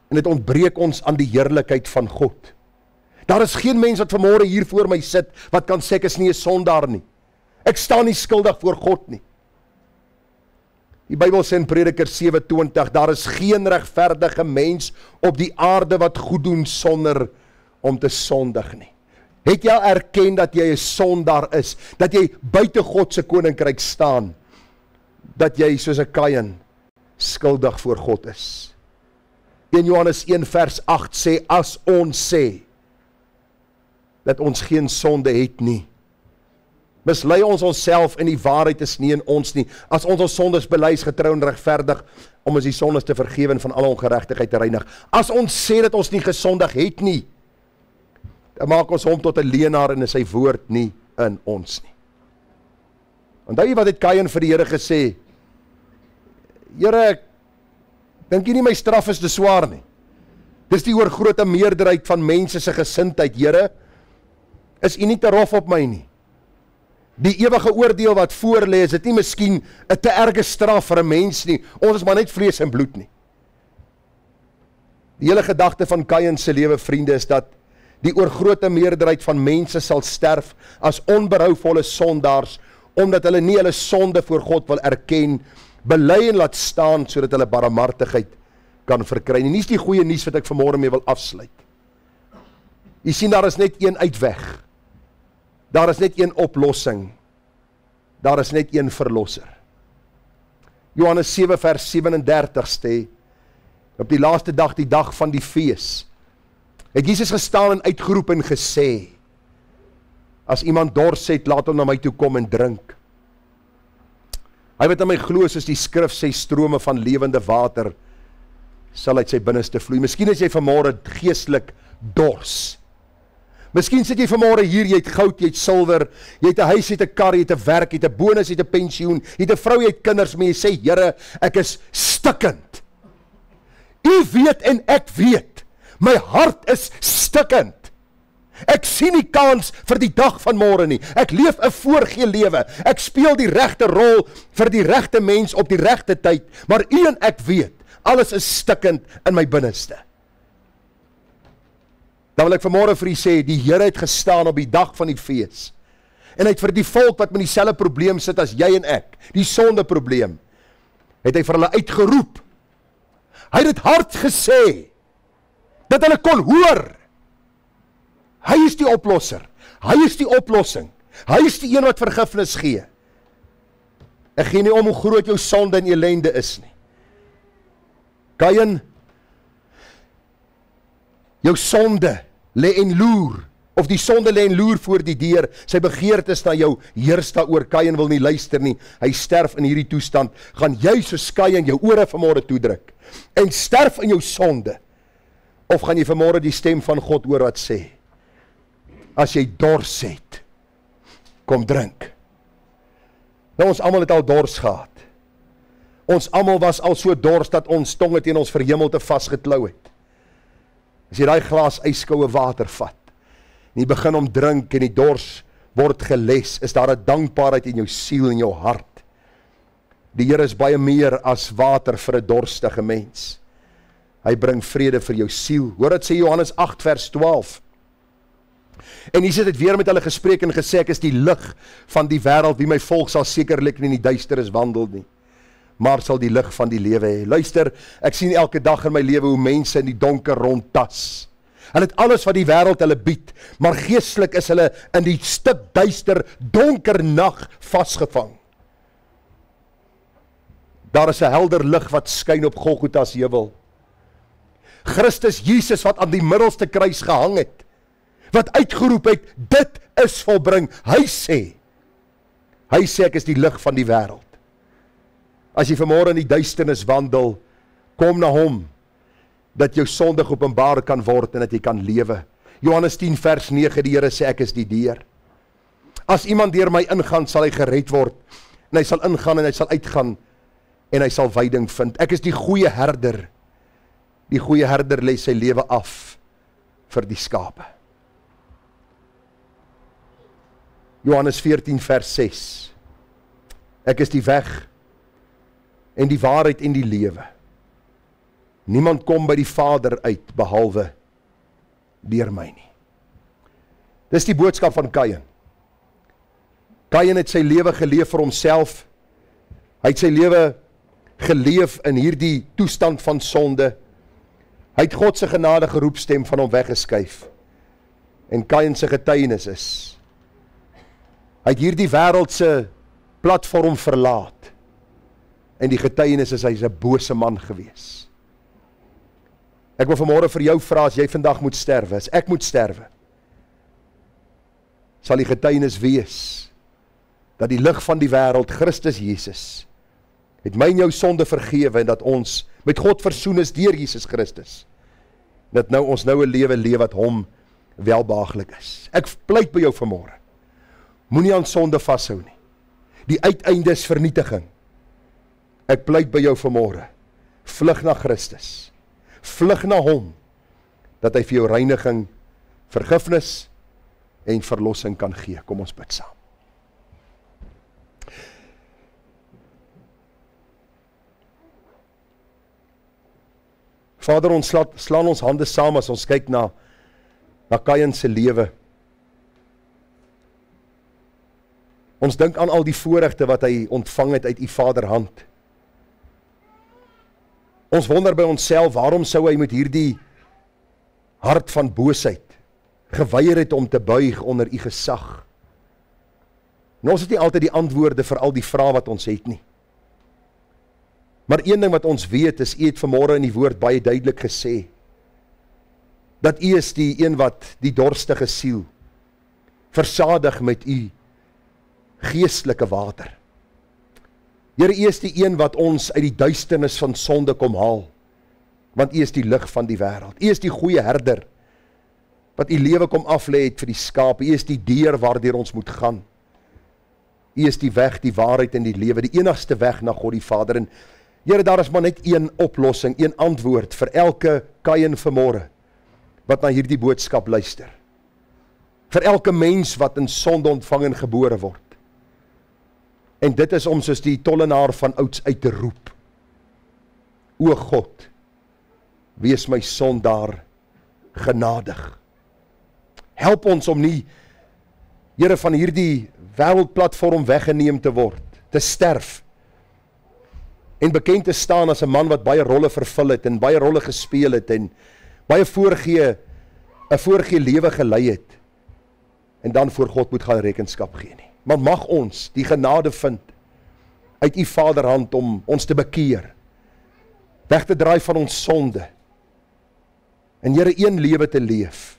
en dit ontbreek ons aan die heerlikheid van God. Daar is geen mens wat vanmôre hier voor my sit wat kan sê ek is nie 'n sondaar nie. Ek staan nie skuldig voor God nie. Die Bybel sê in Prediker 7:20, daar is geen regverdige mens op die aarde wat goed doen sonder om te sondig nie. Het jy al erken dat jy 'n sondaar is, dat jy buite God se koninkryk staan, dat jy soos 'n Kain skuldig voor God is? 1 Johannes 1 vers 8 sê, as ons sê dat ons geen sonde het nie, mislei ons onsself en die waarheid is nie in ons nie. As ons sondes bely, is getrou en regverdig om ons die sondes te vergewe en van alle ongeregtigheid te reinig. As ons sê dat ons nie gesondig het nie, dan maak ons hom tot 'n leienaar en is sy woord nie in ons nie. Onthou jy wat het Kain vir die Here gesê? Here, ek dink nie my straf is te swaar nie. Dis die oorgrote meerderheid van mense se gesindheid, Here, is u nie te rof op my nie. Die ewige oordeel wat voor lê, is dit nie miskien 'n te erge straf vir 'n mens nie. Ons is maar net vlees en bloed nie. Die hele gedagte van Kain se lewe, vriende, is dat die oorgrote meerderheid van mense sal sterf as onberouvolle sondaars, omdat hulle nie hulle sonde voor God wil erken, bely en laat staan, sodat hulle barmhartigheid kan verkry. En dis die goeie nuus wat ek vanmôre mee wil afsluit. Jy sien, daar is net een uitweg. Daar is net een oplossing. Daar is net een verlosser. Johannes 7 vers 37 sê, op die laaste dag, die dag van die fees, het Jesus gestaan en uitgeroep en gesê, as iemand dors het, laat hom na my toe kom en drink. Hy wat aan my glo, soos die skrif sê, strome van lewende water sal uit sy binneste vloei. Miskien is jy vanmôre geestelik dors. Miskien sit jy vanmôre hier, jy het goud, jy het silwer, jy het 'n huis, jy het 'n kar, jy het 'n werk, jy het 'n bonus, jy het 'n pensioen, jy het 'n vrou, jy het kinders, maar jy sê, Here, ek is stikkend. U weet en ek weet, my hart is stikkend. Ek sien nie kans vir die dag van môre nie. Ek leef 'n voorgee lewe. Ek speel die regte rol vir die regte mens op die regte tyd, maar u en ek weet, alles is stikkend in my binneste. Dan wil ek vanmôre vir u sê, die Here het gestaan op die dag van die fees. En hy het vir die volk wat met dieselfde probleem sit as jy en ek, die sondeprobleem, het hy vir hulle uitgeroep. Hy het dit hard gesê, dat hulle kon hoor. Hy is die oplosser. Hy is die oplossing. Hy is die een wat vergifnis gee. Ek gee nie om hoe groot jou sonde en ellende is nie. Kain, jou sonde lê en loer, of die sonde lê en loer voor die deur, sy begeertes na jou heers daaroor. Kain wil nie luister nie, hy sterf in hierdie toestand. Gaan jy soos Kain jou ore vanmôre toedruk, en sterf in jou sonde, of gaan jy vanmôre die stem van God hoor wat sê, as jy dors het, kom drink. Nou, ons almal het al dors gehad. Ons almal was al so dors dat ons tonge teen ons verhemelte vasgeklou het. As jy daai glas yskoue water vat, en jy begin om drink en die dors word geles, is daar 'n dankbaarheid in jou siel en jou hart. Die Here is baie meer as water vir 'n dorstige mens. Hy bring vrede vir jou siel. Hoor wat sê Johannes 8 vers 12. En Jesus het weer met hulle gespreek en gesê, ek is die lig van die wêreld, wie my volg sal sekerlik nie in die duisternis wandel nie, maar sal die lig van die lewe hê. Luister, ek sien elke dag in my lewe hoe mense in die donker rondtas. Hulle het alles wat die wêreld hulle bied, maar geestelik is hulle in die stik duister, donker nag vasgevang. Daar is 'n helder lig wat skyn op Golgotha se heuwel. Christus Jesus wat aan die middelste kruis gehang het, wat uitgeroep het, dit is volbring. Hy sê ek is die lig van die wêreld. As jy vanmôre in die duisternis wandel, kom na hom, dat jou sonde geopenbaar kan word en dat jy kan lewe. Johannes 10 vers 9, die Here sê ek is die deur. As iemand deur my ingaan, sal hy gered word, en hy sal ingaan en hy sal uitgaan, en hy sal veiding vind. Ek is die goeie herder. Die goeie herder lê sy lewe af vir die skape. Johannes 14 vers 6. Ek is die weg en die waarheid en die lewe. Niemand kom by die Vader uit behalwe deur my nie. Dis die boodskap van Kain. Kain het sy lewe geleef vir homself. Hy het sy lewe geleef in hierdie toestand van sonde. Hy het God se genadige roepstem van hom weggeskuif. En Kain se getuienis is, hy het hierdie wêreldse platform verlaat. En die getuienis is, hy is 'n bose man gewees. Ek wil vanmôre vir jou vra, as jy vandag moet sterwe, as ek moet sterwe, sal die getuienis wees, dat die lig van die wêreld, Christus Jesus, het my en jou sonde vergewe, en dat ons met God versoen is deur Jesus Christus. Dat ons nou 'n lewe leef wat hom welbehaaglik is. Ek pleit by jou vanmôre, moenie aan sonde vashou nie. Die uiteinde is vernietiging. Ek pleit by jou vanmôre, vlug na Christus. Vlug na hom, dat hy vir jou reiniging, vergifnis en verlossing kan gee. Kom ons bid saam. Vader, ons slaan ons hande saam as ons kyk na Kain se lewe. Ons dink aan al die voorregte wat hy ontvang het uit u Vaderhand. Ons wonder by onsself, waarom sou hy met hierdie hart van boosheid geweier het om te buig onder u gesag? En ons het nie altyd die antwoorde vir al die vrae wat ons het nie. Maar een ding wat ons weet is, u het vanmôre in die woord baie duidelik gesê, dat u is die een wat die dorstige siel versadig met u geestelike water. Here, u is die een wat ons uit die duisternis van sonde kom haal, want u is die lig van die wêreld. U is die goeie herder, wat u lewe kom aflê het vir die skape. U is die deur waardeur ons moet gaan. U is die weg, die waarheid en die lewe, die enigste weg na God die Vader. En Here, daar is maar net een oplossing, een antwoord vir elke Kain vanmôre wat na hierdie boodskap luister. Vir elke mens wat in sonde ontvang en gebore word. En dit is om soos die tollenaar van ouds uit te roep. O God, wees my sondaar genadig. Help ons om nie, Here, van hierdie wêreldplatform weggeneem te word, te sterf, en bekend te staan as 'n man wat baie rolle vervul het, en baie rolle gespeel het, en baie voorgee lewe gelei het, en dan voor God moet gaan rekenskap gee nie. Maar mag ons die genade vind uit u Vaderhand om ons te bekeer, weg te draai van ons sonde, en Here, een lewe te leef,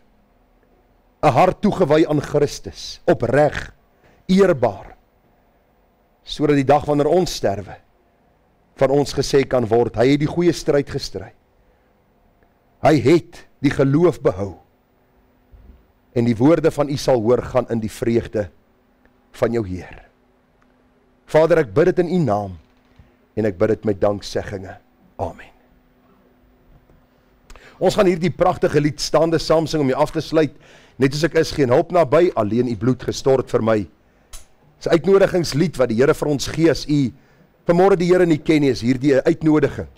'n hart toegewy aan Christus, opreg, eerbaar, sodat die dag wanneer ons sterwe, van ons gesê kan word, hy het die goeie stryd gestry. Hy het die geloof behou, en die woorde van u sal hoor gaan in die vreugde van jou Heer. Vader, ek bid dit in u naam, en ek bid dit met danksegginge. Amen. Ons gaan hierdie pragtige lied staande saam sing om jy af te sluit. Net as ek is, geen hulp naby, alleen u bloed gestort vir my. Dis 'n uitnodigingslied wat die Here vir ons gee as u vanmôre die Here nie ken nie, is hierdie 'n uitnodiging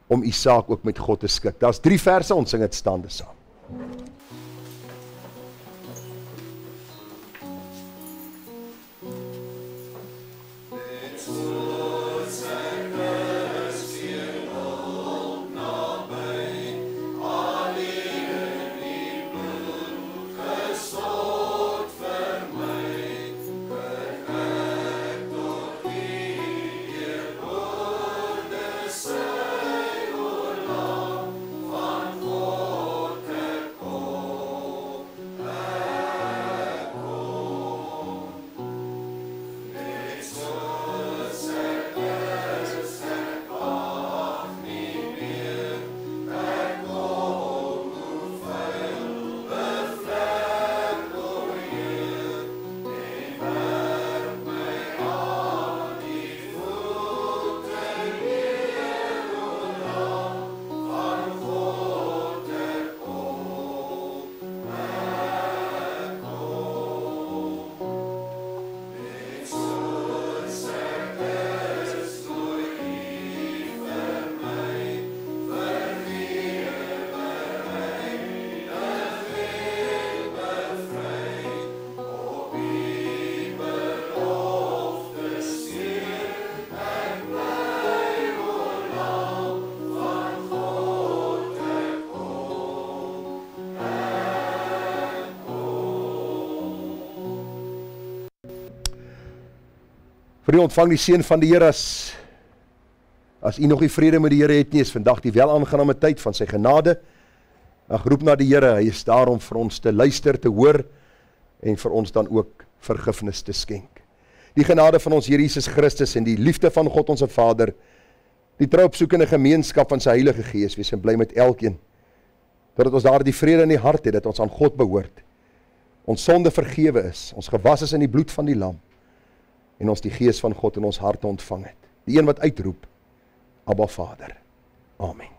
om u saak ook met God te skik. Daar's 3 verse, ons sing dit staande saam. Vriende, ontvang die seën van die Here as u nog nie vrede met die Here het nie, is vandag die wel aangename tyd van sy genade. Ag, roep na die Here, hy is daar om vir ons te luister, te hoor en vir ons dan ook vergifnis te skenk. Die genade van ons Here Jesus Christus en die liefde van God ons Vader, die trouopsoekende gemeenskap van sy Heilige Gees, wees en bly met elkeen, dat ons daar die vrede in die hart het, dat ons aan God behoort, ons sonde vergewe is, ons gewas is in die bloed van die Lam, en ons die Gees van God in ons harte ontvang het. Die een wat uitroep, Abba Vader. Amen.